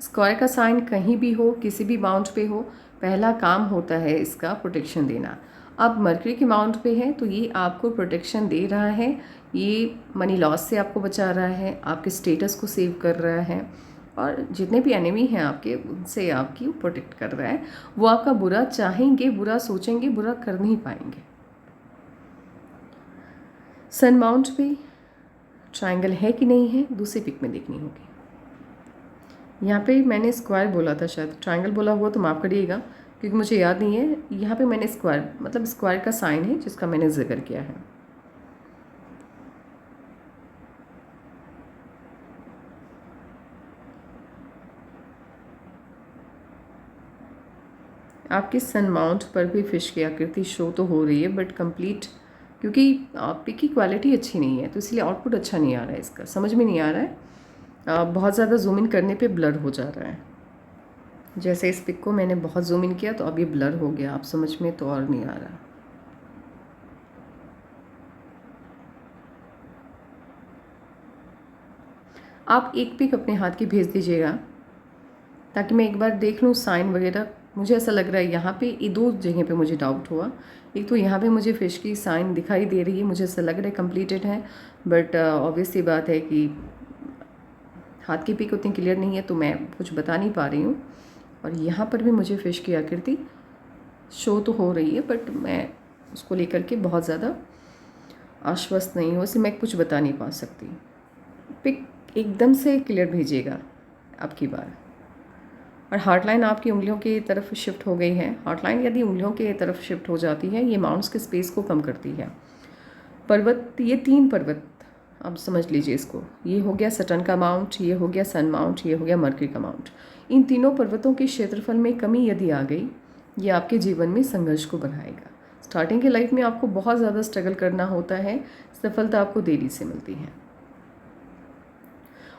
स्क्वायर का साइन कहीं भी हो, किसी भी माउंट पे हो, पहला काम होता है इसका प्रोटेक्शन देना। अब मरकरी के माउंट पे है तो ये आपको प्रोटेक्शन दे रहा है, ये मनी लॉस से आपको बचा रहा है, आपके स्टेटस को सेव कर रहा है, और जितने भी एनिमी हैं आपके, उनसे आपकी प्रोटेक्ट कर रहा है। वो आपका बुरा चाहेंगे, बुरा सोचेंगे, बुरा कर नहीं पाएंगे। सन माउंट पे ट्रायंगल है कि नहीं है, दूसरी पिक में देखनी होगी। यहाँ पे मैंने स्क्वायर बोला था, शायद ट्रायंगल बोला हुआ तो माफ़ करिएगा, क्योंकि मुझे याद नहीं है। यहाँ पे मैंने स्क्वायर मतलब स्क्वायर का साइन है जिसका मैंने जिक्र किया है। आपके सन माउंट पर भी फिश की आकृति शो तो हो रही है, बट कंप्लीट क्योंकि पिक की क्वालिटी अच्छी नहीं है, तो इसलिए आउटपुट अच्छा नहीं आ रहा है, इसका समझ में नहीं आ रहा है। बहुत ज़्यादा जूम इन करने पे ब्लर हो जा रहा है। जैसे इस पिक को मैंने बहुत जूम इन किया तो अब ये ब्लर हो गया, आप समझ में तो और नहीं आ रहा। आप एक पिक अपने हाथ की भेज दीजिएगा ताकि मैं एक बार देख लूँ साइन वगैरह। मुझे ऐसा लग रहा है यहाँ पे ये दो जगह पे मुझे डाउट हुआ। एक तो यहाँ पे मुझे फ़िश की साइन दिखाई दे रही है, मुझे ऐसा लग रहा है कंप्लीटेड है, बट ऑब्वियस सी बात है कि हाथ की पिक उतनी क्लियर नहीं है तो मैं कुछ बता नहीं पा रही हूँ। और यहाँ पर भी मुझे फ़िश की आकृति शो तो हो रही है, बट मैं उसको लेकर के बहुत ज़्यादा आश्वस्त नहीं हूँ, इसलिए मैं कुछ बता नहीं पा सकती। पिक एकदम से क्लियर भेजिएगा अब की बार। और हार्ट लाइन आपकी उंगलियों की तरफ शिफ्ट हो गई है। हार्ट लाइन यदि उंगलियों की तरफ शिफ्ट हो जाती है, ये माउंट्स के स्पेस को कम करती है। पर्वत, ये 3 पर्वत आप समझ लीजिए इसको। ये हो गया सटर्न का माउंट, ये हो गया सन माउंट, ये हो गया मरकरी का माउंट। इन तीनों पर्वतों के क्षेत्रफल में कमी यदि आ गई, ये आपके जीवन में संघर्ष को बढ़ाएगा। स्टार्टिंग के लाइफ में आपको बहुत ज़्यादा स्ट्रगल करना होता है, सफलता आपको देरी से मिलती है।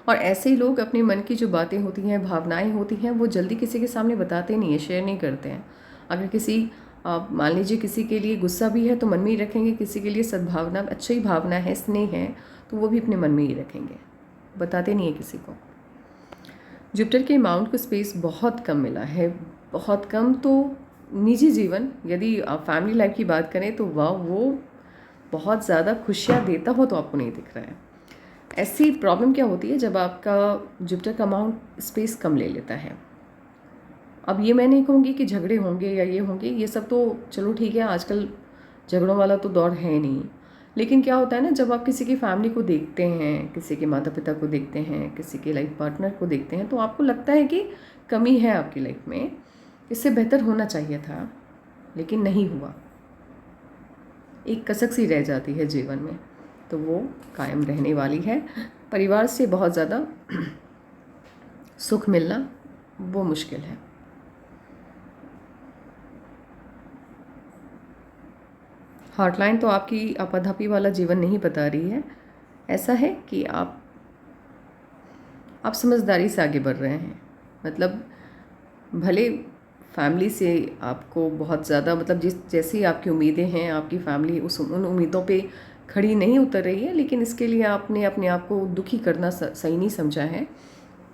और ऐसे ही लोग अपने मन की जो बातें होती हैं, भावनाएं होती हैं, वो जल्दी किसी के सामने बताते नहीं है, शेयर नहीं करते हैं। अगर किसी मान लीजिए किसी के लिए गुस्सा भी है तो मन में ही रखेंगे, किसी के लिए सद्भावना, अच्छी भावना है, स्नेह है, तो वो भी अपने मन में ही रखेंगे, बताते नहीं है किसी को। जुपिटर के माउंट को स्पेस बहुत कम मिला है, बहुत कम। तो निजी जीवन, यदि आप फैमिली लाइफ की बात करें तो वाह, वो बहुत ज़्यादा खुशियाँ देता हो तो आपको नहीं दिख रहा है। ऐसी प्रॉब्लम क्या होती है जब आपका जुपिटर का माउंट स्पेस कम ले लेता है। अब ये मैं नहीं कहूँगी कि झगड़े होंगे या ये होंगे, ये सब तो चलो ठीक है, आजकल झगड़ों वाला तो दौर है नहीं। लेकिन क्या होता है ना, जब आप किसी की फैमिली को देखते हैं, किसी के माता पिता को देखते हैं, किसी के लाइफ पार्टनर को देखते हैं, तो आपको लगता है कि कमी है आपकी लाइफ में, इससे बेहतर होना चाहिए था, लेकिन नहीं हुआ। एक कसक सी रह जाती है जीवन में, तो वो कायम रहने वाली है। परिवार से बहुत ज़्यादा सुख मिलना वो मुश्किल है। हॉटलाइन तो आपकी आपाधापी वाला जीवन नहीं बता रही है। ऐसा है कि आप समझदारी से आगे बढ़ रहे हैं। मतलब भले फैमिली से आपको बहुत ज़्यादा, मतलब जैसी आपकी उम्मीदें हैं, आपकी फैमिली उन उम्मीदों पे खड़ी नहीं उतर रही है, लेकिन इसके लिए आपने अपने आप को दुखी करना सही नहीं समझा है।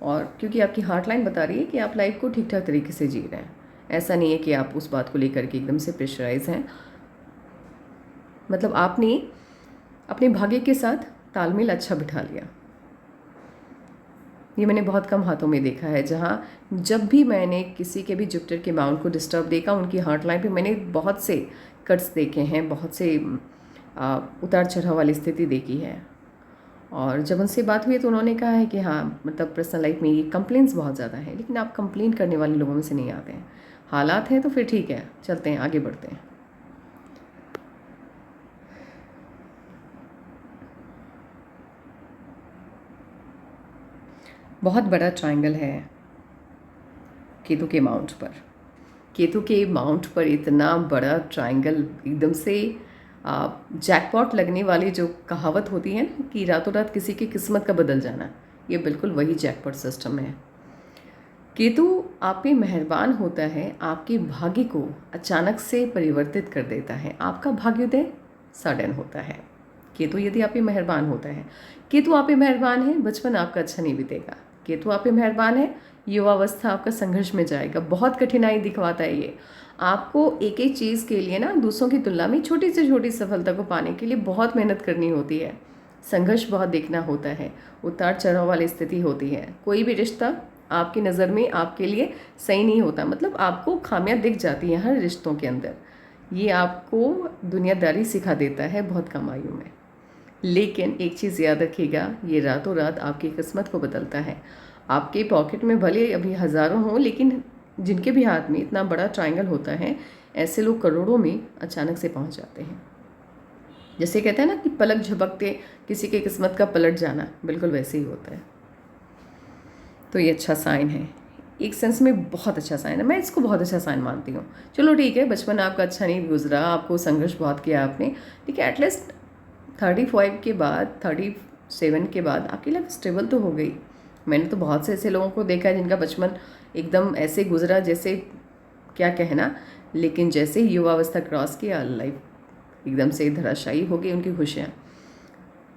और क्योंकि आपकी हार्ट लाइन बता रही है कि आप लाइफ को ठीक ठाक तरीके से जी रहे हैं, ऐसा नहीं है कि आप उस बात को लेकर के एकदम से प्रेशराइज हैं। मतलब आपने अपने भाग्य के साथ तालमेल अच्छा बिठा लिया। ये मैंने बहुत कम हाथों में देखा है, जहाँ जब भी मैंने किसी के भी जुपिटर के माउंट को डिस्टर्ब देखा, उनकी हार्ट लाइन पे मैंने बहुत से कट्स देखे हैं, बहुत से उतार चढ़ाव वाली स्थिति देखी है। और जब उनसे बात हुई तो उन्होंने कहा है कि हाँ, मतलब पर्सनल लाइफ में ये कंप्लेंट्स बहुत ज़्यादा है, लेकिन आप कंप्लेंट करने वाले लोगों में से नहीं आते हैं। हालात हैं तो फिर ठीक है, चलते हैं, आगे बढ़ते हैं। बहुत बड़ा ट्रायंगल है केतु के माउंट पर। केतु के माउंट पर इतना बड़ा ट्रायंगल, एकदम से जैकपॉट लगने वाली जो कहावत होती है ना कि रातों रात किसी की किस्मत का बदल जाना, ये बिल्कुल वही जैकपॉट सिस्टम है। केतु आप पे मेहरबान होता है, आपके भाग्य को अचानक से परिवर्तित कर देता है। आपका भाग्योदय सडन होता है। केतु यदि आप पे मेहरबान होता है, केतु आप पे मेहरबान है, बचपन आपका अच्छा नहीं बीतेगा। केतु आप पे मेहरबान है, युवावस्था आपका संघर्ष में जाएगा, बहुत कठिनाई दिखवाता है ये आपको। एक एक चीज़ के लिए ना दूसरों की तुलना में छोटी से छोटी सफलता को पाने के लिए बहुत मेहनत करनी होती है, संघर्ष बहुत देखना होता है, उतार चढ़ाव वाली स्थिति होती है। कोई भी रिश्ता आपकी नज़र में आपके लिए सही नहीं होता, मतलब आपको खामियां दिख जाती हैं हर रिश्तों के अंदर। ये आपको दुनियादारी सिखा देता है बहुत कम आयु में। लेकिन एक चीज़ याद रखिएगा, ये रातों रात आपकी किस्मत को बदलता है। आपके पॉकेट में भले अभी हज़ारों हों, लेकिन जिनके भी हाथ में इतना बड़ा ट्रायंगल होता है, ऐसे लोग करोड़ों में अचानक से पहुंच जाते हैं। जैसे कहते हैं ना कि पलक झपकते किसी की किस्मत का पलट जाना, बिल्कुल वैसे ही होता है। तो ये अच्छा साइन है। एक सेंस में बहुत अच्छा साइन है, मैं इसको बहुत अच्छा साइन मानती हूँ। चलो ठीक है, बचपन आपका अच्छा नहीं गुजरा, आपको संघर्ष बहुत किया आपने, ठीक है, एटलीस्ट 35 के बाद 37 के बाद आपकी लाइफ स्टेबल तो हो गई। मैंने तो बहुत से ऐसे लोगों को देखा है जिनका बचपन एकदम ऐसे गुजरा जैसे क्या कहना, लेकिन जैसे ही युवावस्था क्रॉस किया लाइफ एकदम से धराशायी हो गई उनकी खुशियाँ।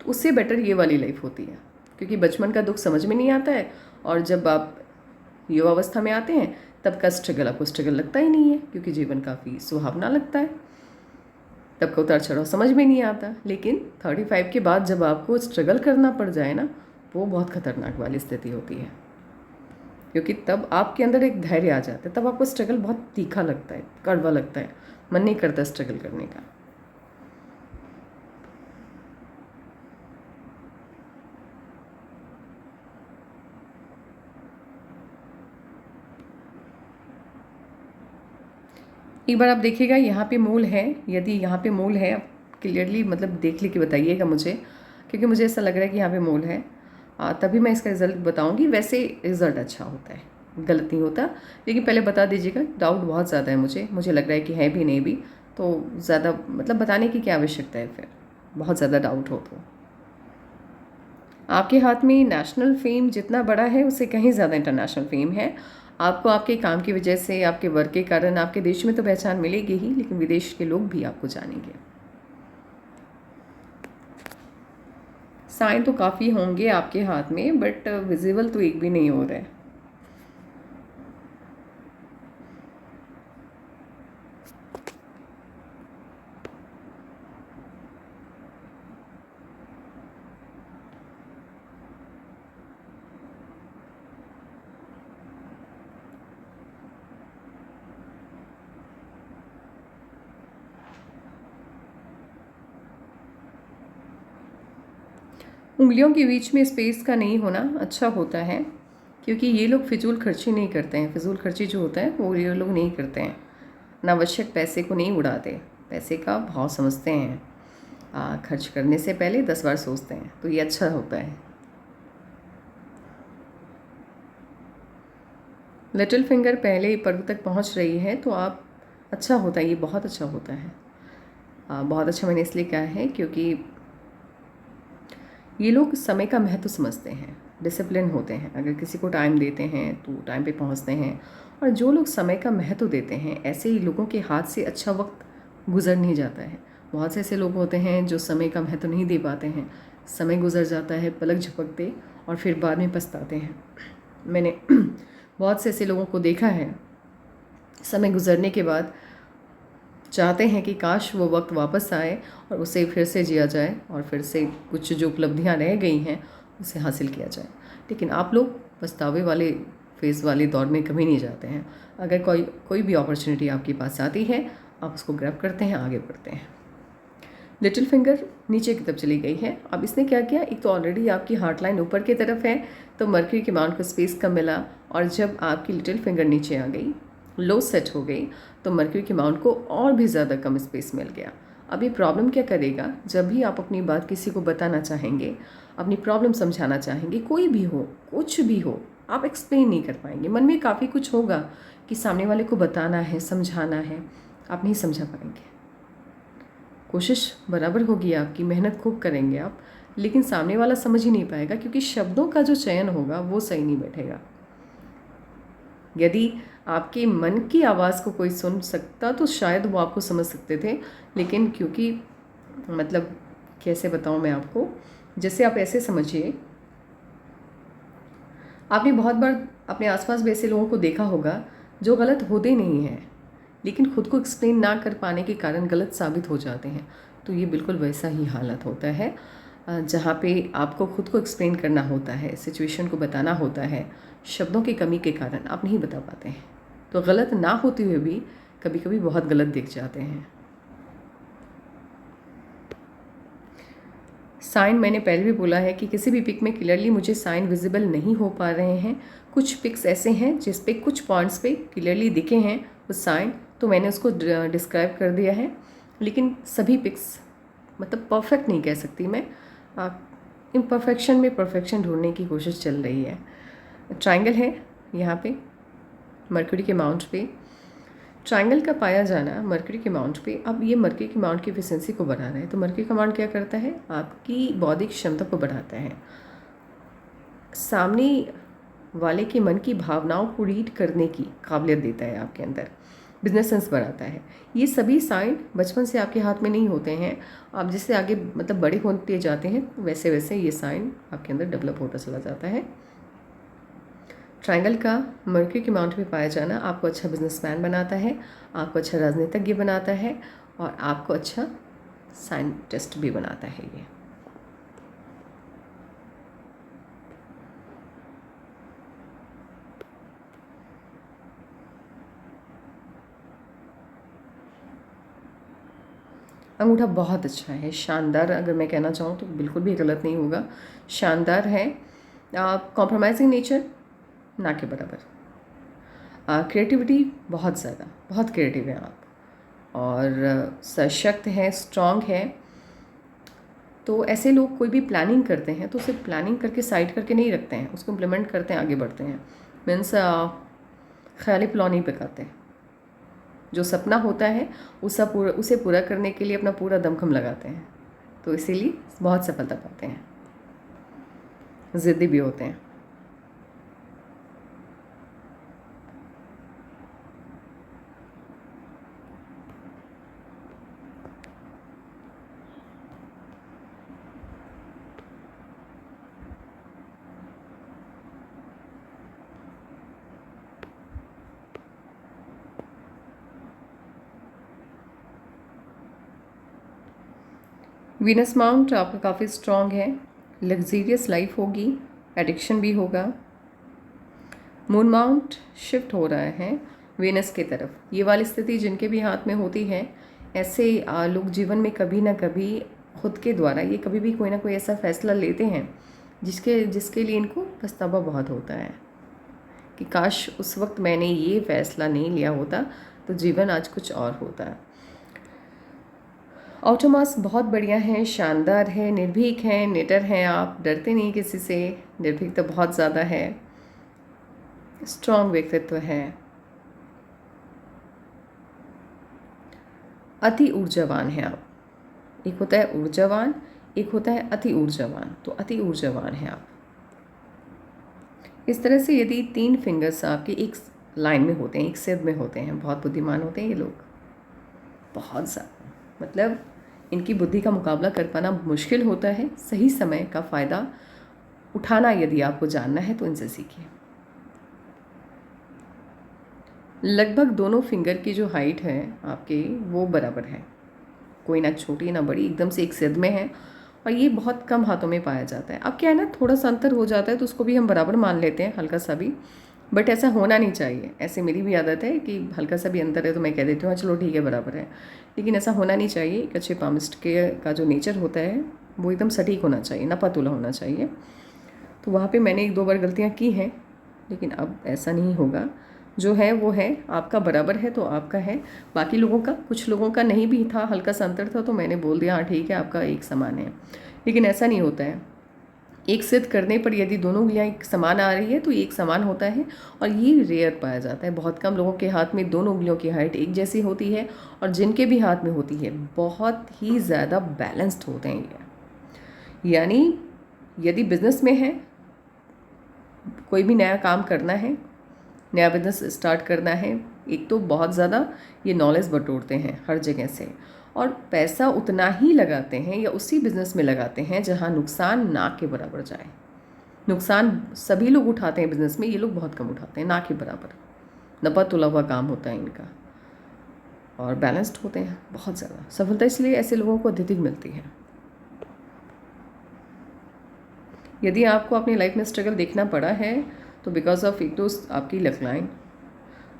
तो उससे बेटर ये वाली लाइफ होती है, क्योंकि बचपन का दुख समझ में नहीं आता है, और जब आप युवावस्था में आते हैं तब का स्ट्रगल आपको स्ट्रगल लगता ही नहीं है, क्योंकि जीवन काफ़ी सुहावना लगता है, तब का उतार चढ़ाव समझ में नहीं आता। लेकिन 35 के बाद जब आपको स्ट्रगल करना पड़ जाए ना, वो बहुत खतरनाक वाली स्थिति होती है, क्योंकि तब आपके अंदर एक धैर्य आ जाता है, तब आपको स्ट्रगल बहुत तीखा लगता है, कड़वा लगता है, मन नहीं करता स्ट्रगल करने का। एक बार आप देखिएगा यहाँ पे मूल है, यदि यहाँ पे मूल है क्लियरली मतलब देख लेके बताइएगा मुझे, क्योंकि मुझे ऐसा लग रहा है कि यहाँ पे मूल है, तभी मैं इसका रिज़ल्ट बताऊँगी। वैसे रिज़ल्ट अच्छा होता है, गलत नहीं होता, लेकिन पहले बता दीजिएगा, डाउट बहुत ज़्यादा है मुझे लग रहा है कि है भी नहीं भी, तो ज़्यादा मतलब बताने की क्या आवश्यकता है फिर, बहुत ज़्यादा डाउट हो तो। आपके हाथ में नेशनल फेम जितना बड़ा है उससे कहीं ज़्यादा इंटरनेशनल फेम है। आपको आपके काम की वजह से, आपके वर्क के कारण आपके देश में तो पहचान मिलेगी ही, लेकिन विदेश के लोग भी आपको जानेंगे। साइन तो काफ़ी होंगे आपके हाथ में, बट विजिबल तो एक भी नहीं हो रहा है। उंगलियों के बीच में स्पेस का नहीं होना अच्छा होता है, क्योंकि ये लोग फिजूल खर्ची नहीं करते हैं। फिजूल खर्ची जो होता है वो ये लोग नहीं करते हैं, अनावश्यक पैसे को नहीं उड़ाते, पैसे का भाव समझते हैं, खर्च करने से पहले 10 बार सोचते हैं, तो ये अच्छा होता है। लिटिल फिंगर पहले पर्व तक पहुंच रही है, तो आप अच्छा होता है, ये बहुत अच्छा होता है। बहुत अच्छा मैंने इसलिए कहा है क्योंकि ये लोग समय का महत्व समझते हैं, डिसिप्लिन होते हैं, अगर किसी को टाइम देते हैं तो टाइम पे पहुंचते हैं। और जो लोग समय का महत्व देते हैं, ऐसे ही लोगों के हाथ से अच्छा वक्त गुजर नहीं जाता है। बहुत से ऐसे लोग होते हैं जो समय का महत्व नहीं दे पाते हैं, समय गुजर जाता है पलक झपकते, और फिर बाद में पछताते हैं। मैंने बहुत से ऐसे लोगों को देखा है, समय गुजरने के बाद चाहते हैं कि काश वो वक्त वापस आए और उसे फिर से जिया जाए, और फिर से कुछ जो उपलब्धियां रह गई हैं उसे हासिल किया जाए। लेकिन आप लोग पछतावे वाले फेज़ वाले दौर में कभी नहीं जाते हैं। अगर कोई भी अपॉर्चुनिटी आपके पास आती है, आप उसको ग्रैब करते हैं, आगे बढ़ते हैं। लिटिल फिंगर नीचे की तरफ चली गई है। अब इसने क्या किया, एक तो ऑलरेडी आपकी हार्ट लाइन ऊपर की तरफ है, तो मर्क्यूरी के माउंट को स्पेस कम मिला, और जब आपकी लिटिल फिंगर नीचे आ गई, लो सेट हो गई, तो मर्क्यूरी के माउंट को और भी ज़्यादा कम स्पेस मिल गया। अब ये प्रॉब्लम क्या करेगा, जब भी आप अपनी बात किसी को बताना चाहेंगे, अपनी प्रॉब्लम समझाना चाहेंगे, कोई भी हो, कुछ भी हो, आप एक्सप्लेन नहीं कर पाएंगे। मन में काफ़ी कुछ होगा कि सामने वाले को बताना है, समझाना है, आप नहीं समझा पाएंगे। कोशिश बराबर होगी आपकी, मेहनत खूब करेंगे आप, लेकिन सामने वाला समझ ही नहीं पाएगा, क्योंकि शब्दों का जो चयन होगा वो सही नहीं बैठेगा। यदि आपके मन की आवाज़ को कोई सुन सकता तो शायद वो आपको समझ सकते थे, लेकिन क्योंकि मतलब कैसे बताऊँ मैं आपको, जैसे आप ऐसे समझिए, आपने बहुत बार अपने आसपास भी ऐसे लोगों को देखा होगा जो गलत होते नहीं हैं, लेकिन खुद को एक्सप्लेन ना कर पाने के कारण गलत साबित हो जाते हैं। तो ये बिल्कुल वैसा ही हालत होता है, जहाँ पे आपको खुद को एक्सप्लेन करना होता है, सिचुएशन को बताना होता है, शब्दों की कमी के कारण आप नहीं बता पाते हैं, तो गलत ना होते हुए भी कभी कभी बहुत गलत दिख जाते हैं। साइन मैंने पहले भी बोला है कि किसी भी पिक में क्लियरली मुझे साइन विजिबल नहीं हो पा रहे हैं। कुछ पिक्स ऐसे हैं जिस पे कुछ पॉइंट्स पे क्लियरली दिखे हैं वो साइन, तो मैंने उसको डिस्क्राइब कर दिया है, लेकिन सभी पिक्स मतलब परफेक्ट नहीं कह सकती मैं, इम्परफेक्शन में परफेक्शन ढूंढने की कोशिश चल रही है। ट्रायंगल है यहाँ पे, मरकरी के माउंट पे। ट्रायंगल का पाया जाना मरकरी के माउंट पे। अब ये मरकरी के माउंट की एफिशिएंसी को बढ़ा रहा है, तो मरकरी का माउंट क्या करता है, आपकी बौद्धिक क्षमता को बढ़ाता है, सामने वाले के मन की भावनाओं को रीड करने की काबिलियत देता है आपके अंदर, बिजनेस सेंस बढ़ाता है। ये सभी साइन बचपन से आपके हाथ में नहीं होते हैं, आप जिससे आगे मतलब बड़े होते जाते हैं वैसे वैसे ये साइन आपके अंदर डेवलप होता चला जाता है। ट्रायंगल का मरकरी के माउंट में पाया जाना आपको अच्छा बिजनेसमैन बनाता है, आपको अच्छा राजनीतिज्ञ बनाता है और आपको अच्छा साइंटिस्ट भी बनाता है ये। अंगूठा बहुत अच्छा है, शानदार, अगर मैं कहना चाहूँ तो बिल्कुल भी गलत नहीं होगा, शानदार है। कॉम्प्रोमाइजिंग नेचर ना के बराबर, क्रिएटिविटी बहुत ज़्यादा, बहुत क्रिएटिव हैं आप, और सशक्त है, स्ट्रॉन्ग है। तो ऐसे लोग कोई भी प्लानिंग करते हैं तो उसे प्लानिंग करके साइड करके नहीं रखते हैं, उसको इम्प्लीमेंट करते हैं, आगे बढ़ते हैं। मीन्स ख्याली पुलाव नहीं पकाते, जो सपना होता है उसे पूरा करने के लिए अपना पूरा दमखम लगाते हैं, तो इसीलिए बहुत सफलता पाते हैं, ज़िद्दी भी होते हैं। वीनस माउंट आपका काफ़ी स्ट्रॉन्ग है, लग्जीरियस लाइफ होगी, एडिक्शन भी होगा। मून माउंट शिफ्ट हो रहा है वीनस की तरफ, ये वाली स्थिति जिनके भी हाथ में होती है, ऐसे लोग जीवन में कभी ना कभी खुद के द्वारा ये कभी भी कोई ना कोई ऐसा फैसला लेते हैं जिसके जिसके लिए इनको पछतावा बहुत होता है कि काश उस वक्त मैंने ये फैसला नहीं लिया होता तो जीवन आज कुछ और होता। ऑटोमास बहुत बढ़िया है, शानदार है, निर्भीक है, निडर हैं आप, डरते नहीं किसी से, निर्भीक तो बहुत ज़्यादा है, स्ट्रॉन्ग व्यक्तित्व है, अति ऊर्जावान है आप। एक होता है ऊर्जावान, एक होता है अति ऊर्जावान, तो अति ऊर्जावान है आप। इस तरह से यदि 3 फिंगर्स आपके एक लाइन में होते हैं, एक सिर में होते हैं, बहुत बुद्धिमान होते हैं ये लोग, बहुत ज़्यादा, मतलब इनकी बुद्धि का मुकाबला कर पाना मुश्किल होता है। सही समय का फ़ायदा उठाना यदि आपको जानना है तो इनसे सीखिए। लगभग दोनों फिंगर की जो हाइट है आपके वो बराबर है, कोई ना छोटी ना बड़ी, एकदम से एक सिर में है, और ये बहुत कम हाथों में पाया जाता है। अब क्या है ना, थोड़ा सा अंतर हो जाता है तो उसको भी हम बराबर मान लेते हैं, हल्का सा भी, बट ऐसा होना नहीं चाहिए। ऐसे मेरी भी आदत है कि हल्का सा भी अंतर है तो मैं कह देती हूँ हाँ चलो ठीक है बराबर है, लेकिन ऐसा होना नहीं चाहिए। एक अच्छे पामिस्ट के का जो नेचर होता है वो एकदम सटीक होना चाहिए, नपातुला होना चाहिए। तो वहाँ पे मैंने 1-2 बार गलतियाँ की हैं, लेकिन अब ऐसा नहीं होगा। जो है वो है, आपका बराबर है तो आपका है, बाकी लोगों का, कुछ लोगों का नहीं भी था, हल्का सा अंतर था तो मैंने बोल दिया हाँ ठीक है आपका एक समान है, लेकिन ऐसा नहीं होता है। एक सिद्ध करने पर यदि दोनों उंगलियां एक समान आ रही है तो एक समान होता है, और ये रेयर पाया जाता है। बहुत कम लोगों के हाथ में दोनों उंगलियों की हाइट एक जैसी होती है, और जिनके भी हाथ में होती है बहुत ही ज़्यादा बैलेंस्ड होते हैं ये। यानी यदि बिजनेस में है, कोई भी नया काम करना है, नया बिजनेस स्टार्ट करना है, एक तो बहुत ज़्यादा ये नॉलेज बटोरते हैं हर जगह से, और पैसा उतना ही लगाते हैं या उसी बिज़नेस में लगाते हैं जहाँ नुकसान ना के बराबर जाए। नुकसान सभी लोग उठाते हैं बिज़नेस में, ये लोग बहुत कम उठाते हैं, ना के बराबर नपा तुला हुआ काम होता है इनका, और बैलेंस्ड होते हैं बहुत ज़्यादा। सफलता इसलिए ऐसे लोगों को अत्यधिक मिलती है। यदि आपको अपनी लाइफ में स्ट्रगल देखना पड़ा है तो बिकॉज ऑफ एक तो आपकी लक लाइन,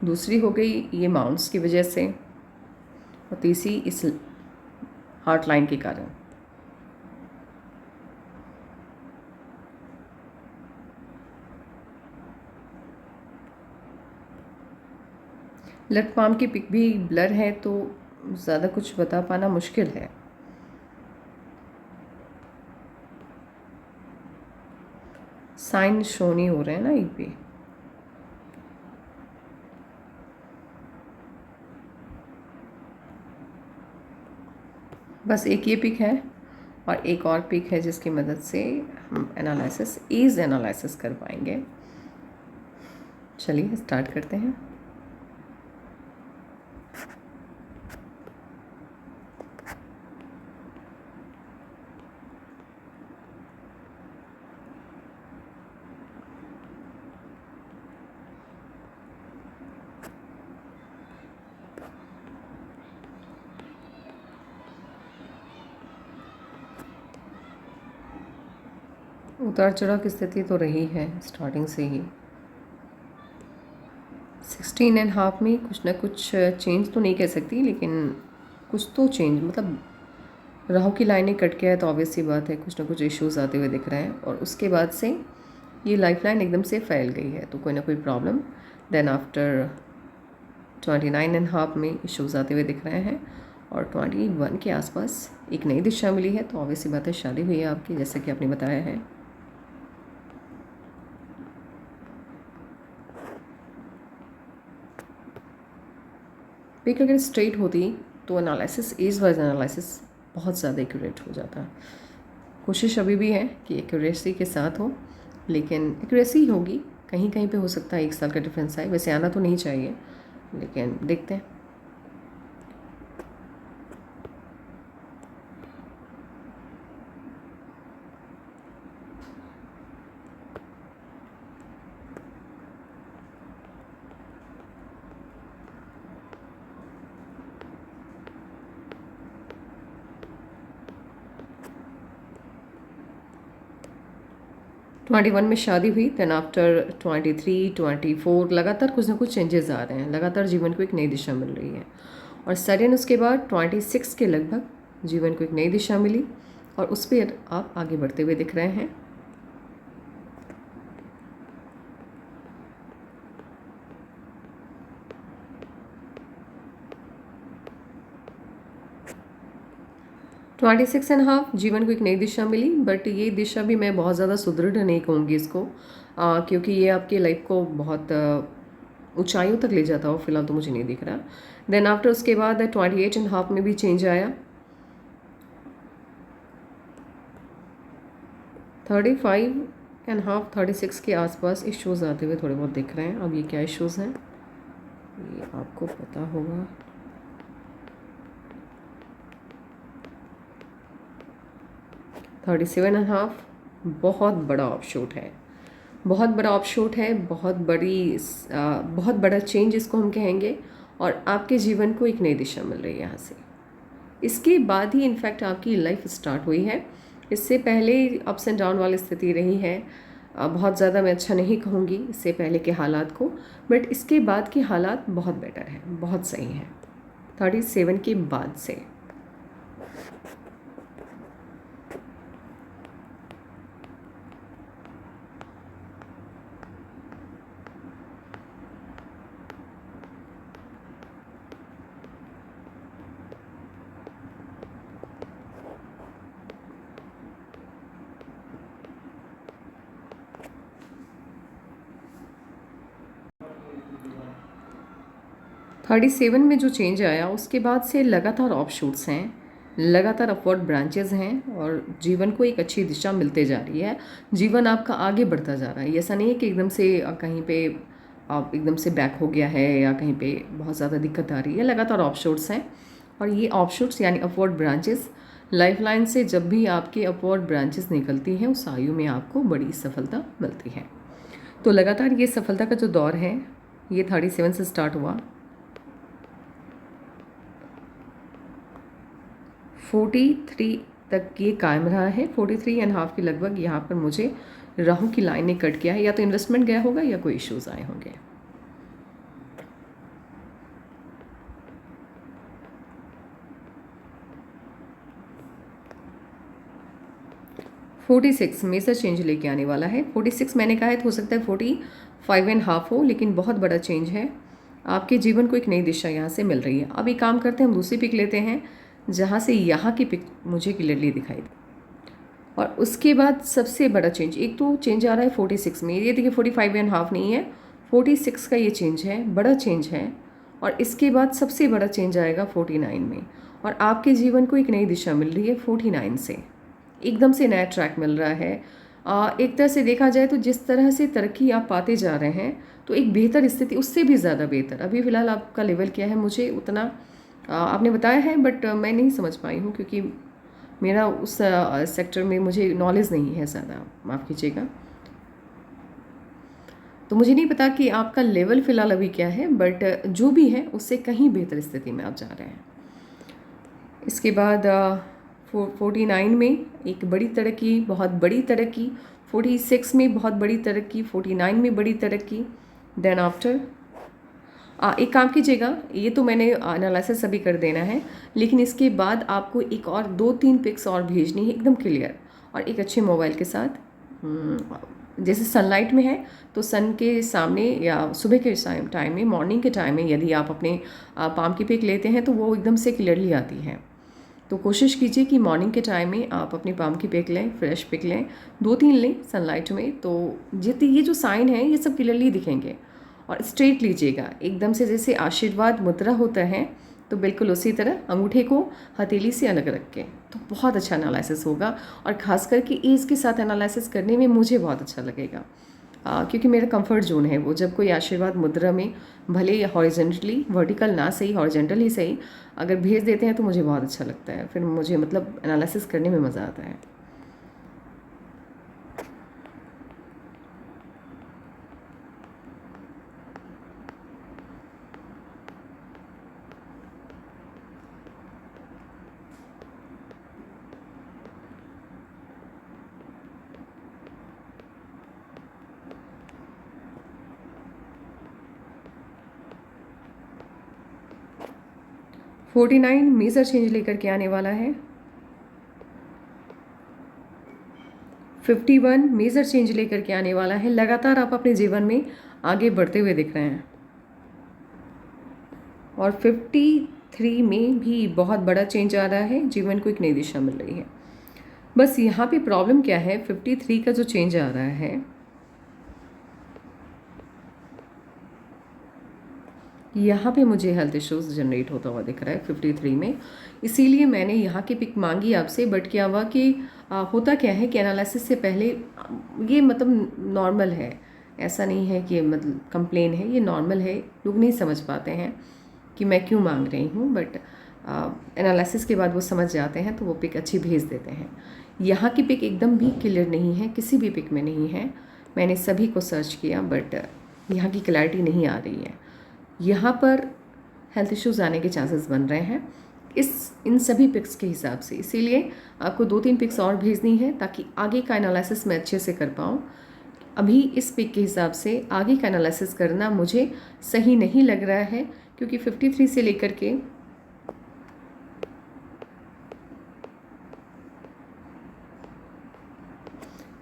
दूसरी हो गई ये माउंट्स की वजह से, और तीसरी इस हार्ट लाइन के कारण। लेफ्ट पाम की पिक भी ब्लर है तो ज़्यादा कुछ बता पाना मुश्किल है। साइन शो नहीं हो रहे हैं ना एक भी। बस एक ये पिक है और एक और पिक है जिसकी मदद से हम एनालिसिस ईज एनालिसिस कर पाएंगे। चलिए स्टार्ट करते हैं। उतार चढ़ाव की स्थिति तो रही है स्टार्टिंग से ही। 16.5 में कुछ ना कुछ चेंज तो नहीं कह सकती, लेकिन कुछ तो चेंज, मतलब राहु की लाइनें कट गया है तो ऑब्वियस सी बात है कुछ ना कुछ इश्यूज आते हुए दिख रहे हैं। और उसके बाद से ये लाइफ लाइन एकदम से फैल गई है तो कोई ना कोई प्रॉब्लम। देन आफ्टर 29.5 में इश्यूज आते हुए दिख रहे हैं और 21 के आसपास एक नई दिशा मिली है तो ऑब्वियस सी बात है शादी हुई है आपकी, जैसे कि आपने बताया है। पिक अगर स्ट्रेट होती तो एनालिसिस एज वाइज एनालिसिस बहुत ज़्यादा एक्यूरेट हो जाता। कोशिश अभी भी है कि एक्यूरेसी के साथ हो, लेकिन एक्यूरेसी होगी, कहीं कहीं पे हो सकता है 1 साल का डिफरेंस आए। वैसे आना तो नहीं चाहिए, लेकिन देखते हैं। ट्वेंटी वन में शादी हुई, देन आफ्टर 23, 24 लगातार कुछ ना कुछ चेंजेस आ रहे हैं, लगातार जीवन को एक नई दिशा मिल रही है। और सडन उसके बाद 26 के लगभग जीवन को एक नई दिशा मिली और उस पर आप आगे बढ़ते हुए दिख रहे हैं। ट्वेंटी 6.5 जीवन को एक नई दिशा मिली, बट ये दिशा भी मैं बहुत ज़्यादा सुदृढ़ नहीं कहूँगी इसको, क्योंकि ये आपकी लाइफ को बहुत ऊंचाइयों तक ले जाता हो, फिलहाल तो मुझे नहीं दिख रहा। देन आफ्टर उसके बाद 28.5 में भी चेंज आया। 35.5, 36 के आसपास इश्यूज़ आते हुए थोड़े बहुत दिख रहे हैं। अब ये क्या इश्यूज़ हैं ये आपको पता होगा। 37.5 बहुत बड़ा ऑफशूट है, बहुत बड़ा ऑफशूट है, बहुत बड़ा चेंज इसको हम कहेंगे। और आपके जीवन को एक नई दिशा मिल रही है यहाँ से। इसके बाद ही इनफैक्ट आपकी लाइफ स्टार्ट हुई है। इससे पहले अप्स एंड डाउन वाली स्थिति रही है, बहुत ज़्यादा मैं अच्छा नहीं कहूँगी इससे पहले के हालात को, बट इसके बाद के हालात बहुत बेटर है, बहुत सही है 37 के बाद से। थर्टी सेवन में जो चेंज आया उसके बाद से लगातार ऑफशूट्स हैं, लगातार अपवर्ड ब्रांचेस हैं और जीवन को एक अच्छी दिशा मिलते जा रही है। जीवन आपका आगे बढ़ता जा रहा है। ऐसा नहीं है कि एकदम से कहीं पे आप एकदम से बैक हो गया है या कहीं पे बहुत ज़्यादा दिक्कत आ रही है। लगातार ऑफशूट्स हैं और ये ऑफशूट्स यानी अपवर्ड ब्रांचेस, लाइफ लाइन से जब भी आपके अपवर्ड ब्रांचेस निकलती हैं उस आयु में आपको बड़ी सफलता मिलती है। तो लगातार ये सफलता का जो दौर है ये 37 से स्टार्ट हुआ, 43 तक ये कायम रहा है। 43.5 के लगभग यहाँ पर मुझे राहु की लाइनें कट गया है, या तो इन्वेस्टमेंट गया होगा या कोई इश्यूज आए होंगे। फोर्टी सिक्स मेजर चेंज लेके आने वाला है। 46 मैंने कहा है तो हो सकता है 45.5 हो, लेकिन बहुत बड़ा चेंज है। आपके जीवन को एक नई दिशा यहाँ से मिल रही है। अब एक काम करते हैं, हम दूसरी पिक लेते हैं जहाँ से यहाँ की पिक मुझे क्लियरली दिखाई दे। और उसके बाद सबसे बड़ा चेंज, एक तो चेंज आ रहा है 46 में, ये देखिए 45.5 नहीं है, 46 का ये चेंज है, बड़ा चेंज है। और इसके बाद सबसे बड़ा चेंज आएगा 49 में। और आपके जीवन को एक नई दिशा मिल रही है 49 से, एकदम से नया ट्रैक मिल रहा है। एक तरह से देखा जाए तो जिस तरह से तरक्की आप पाते जा रहे हैं तो एक बेहतर स्थिति, उससे भी ज़्यादा बेहतर। अभी फ़िलहाल आपका लेवल क्या है मुझे उतना आपने बताया है, बट मैं नहीं समझ पाई हूँ क्योंकि मेरा उस सेक्टर में मुझे नॉलेज नहीं है ज़्यादा, माफ़ कीजिएगा। तो मुझे नहीं पता कि आपका लेवल फ़िलहाल अभी क्या है, बट जो भी है उससे कहीं बेहतर स्थिति में आप जा रहे हैं। इसके बाद 49 में एक बड़ी तरक्की, बहुत बड़ी तरक्की, 46 में बहुत बड़ी तरक्की, 49 में बड़ी तरक्की। देन आफ्टर एक काम कीजिएगा, ये तो मैंने एनालिसिस अभी कर देना है, लेकिन इसके बाद आपको एक और 2-3 पिक्स और भेजनी है एकदम क्लियर और एक अच्छे मोबाइल के साथ। जैसे सनलाइट में है तो सन के सामने या सुबह के टाइम में, मॉर्निंग के टाइम में यदि आप अपने पाम की पिक लेते हैं तो वो एकदम से क्लियरली आती है। तो कोशिश कीजिए कि मॉर्निंग के टाइम में आप अपनी पाम की पिक लें, फ्रेश पिक लें, 2-3 लें सनलाइट में, तो जितनी ये जो साइन है ये सब क्लियरली दिखेंगे। और स्ट्रेट लीजिएगा एकदम से, जैसे आशीर्वाद मुद्रा होता है तो बिल्कुल उसी तरह अंगूठे को हथेली से अलग रख के, तो बहुत अच्छा एनालिसिस होगा। और ख़ास करके एज के साथ एनालिसिस करने में मुझे बहुत अच्छा लगेगा, क्योंकि मेरा कंफर्ट जोन है वो। जब कोई आशीर्वाद मुद्रा में भले हॉरिजेंटली, वर्टिकल ना सही, हॉरिजेंटल ही सही, अगर भेज देते हैं तो मुझे बहुत अच्छा लगता है, फिर मुझे मतलब एनालिसिस करने में मज़ा आता है। फोर्टी 49 मेजर चेंज लेकर के आने वाला है। 51 मेजर चेंज लेकर के आने वाला है। लगातार आप अपने जीवन में आगे बढ़ते हुए दिख रहे हैं। और 53 में भी बहुत बड़ा चेंज आ रहा है, जीवन को एक नई दिशा मिल रही है। बस यहाँ पे प्रॉब्लम क्या है, 53 का जो चेंज आ रहा है यहाँ पे मुझे हेल्थ इश्यूज जनरेट होता हुआ दिख रहा है 53 में, इसीलिए मैंने यहाँ की पिक मांगी आपसे। बट क्या हुआ कि होता क्या है कि एनालिसिस से पहले ये मतलब नॉर्मल है, ऐसा नहीं है कि मतलब कंप्लेन है, ये नॉर्मल है। लोग नहीं समझ पाते हैं कि मैं क्यों मांग रही हूँ, बट एनालिसिस के बाद वो समझ जाते हैं तो वो पिक अच्छी भेज देते हैं। यहाँ की पिक एकदम भी क्लियर नहीं है, किसी भी पिक में नहीं है। मैंने सभी को सर्च किया बट यहाँ की क्लैरिटी नहीं आ रही है। यहाँ पर हेल्थ इश्यूज़ आने के चांसेस बन रहे हैं इन सभी पिक्स के हिसाब से, इसीलिए आपको 2-3 पिक्स और भेजनी है ताकि आगे का एनालिसिस मैं अच्छे से कर पाऊँ। अभी इस पिक के हिसाब से आगे का एनालिसिस करना मुझे सही नहीं लग रहा है, क्योंकि 53 से लेकर के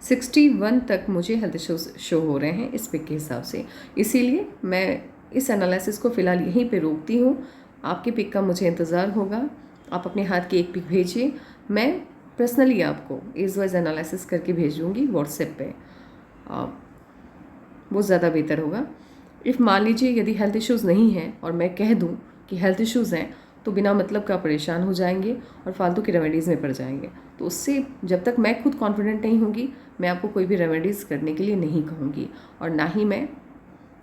61 तक मुझे हेल्थ इश्यूज शो हो रहे हैं इस पिक के हिसाब से। इसीलिए मैं इस एनालिसिस को फ़िलहाल यहीं पे रोकती हूँ। आपके पिक का मुझे इंतज़ार होगा। आप अपने हाथ की एक पिक भेजिए, मैं पर्सनली आपको एज वाइज एनालिसिस करके भेजूँगी व्हाट्सएप पे, वो ज़्यादा बेहतर होगा। इफ़ मान लीजिए यदि हेल्थ इश्यूज़ नहीं हैं और मैं कह दूँ कि हेल्थ इश्यूज़ हैं, तो बिना मतलब का परेशान हो जाएंगे और फालतू की रेमेडीज़ में पड़ जाएंगे। तो उससे जब तक मैं खुद कॉन्फिडेंट नहीं होंगी, मैं आपको कोई भी रेमेडीज़ करने के लिए नहीं कहूँगी, और ना ही मैं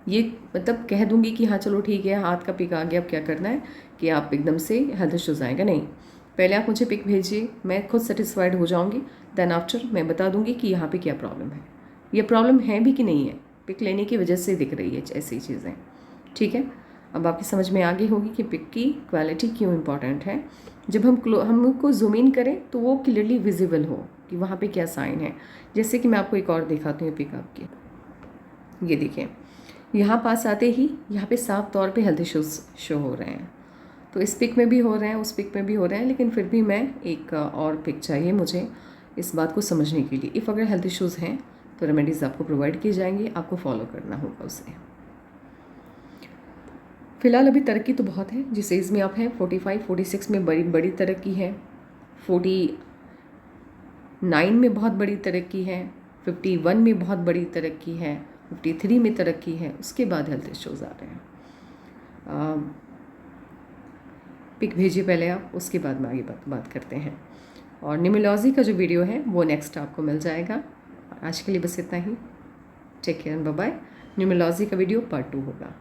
ये मतलब कह दूँगी कि हाँ चलो ठीक है, हाथ का पिक आ गया, अब क्या करना है कि आप एकदम से हेल्थ इश्यूज़ आएगा। नहीं, पहले आप मुझे पिक भेजिए, मैं खुद सेटिस्फाइड हो जाऊँगी, देन आफ्टर मैं बता दूँगी कि यहाँ पे क्या प्रॉब्लम है, ये प्रॉब्लम है भी कि नहीं है। पिक लेने की वजह से दिख रही है ऐसी चीज़ें, ठीक है। अब आपकी समझ में आ गई होगी कि पिक की क्वालिटी क्यों इम्पॉर्टेंट है। जब हमको जूम इन करें तो वो क्लियरली विजिबल हो कि वहाँ पे क्या साइन है। जैसे कि मैं आपको एक और दिखाती हूँ पिक आपकी, ये देखिए, यहाँ पास आते ही यहाँ पे साफ तौर पे हेल्थ इश्यूज शो हो रहे हैं। तो इस पिक में भी हो रहे हैं, उस पिक में भी हो रहे हैं, लेकिन फिर भी मैं एक और पिक चाहिए मुझे इस बात को समझने के लिए। इफ़ अगर हेल्थ इश्यूज़ हैं तो रेमेडीज़ आपको प्रोवाइड की जाएंगी, आपको फॉलो करना होगा उसे। फ़िलहाल अभी तरक्की तो बहुत है, जिस एज में आप हैं 45-46 में बड़ी बड़ी तरक्की है, 49 में बहुत बड़ी तरक्की है, 51 में बहुत बड़ी तरक्की है, 53 में तरक्की है। उसके बाद हेल्थ इश्यूज़ आ रहे हैं। पिक भेजिए पहले आप, उसके बाद में आगे बात करते हैं। और न्यूमरोलॉजी का जो वीडियो है वो नेक्स्ट आपको मिल जाएगा। आज के लिए बस इतना ही। Take care, bye bye. Numerology का वीडियो पार्ट 2 होगा।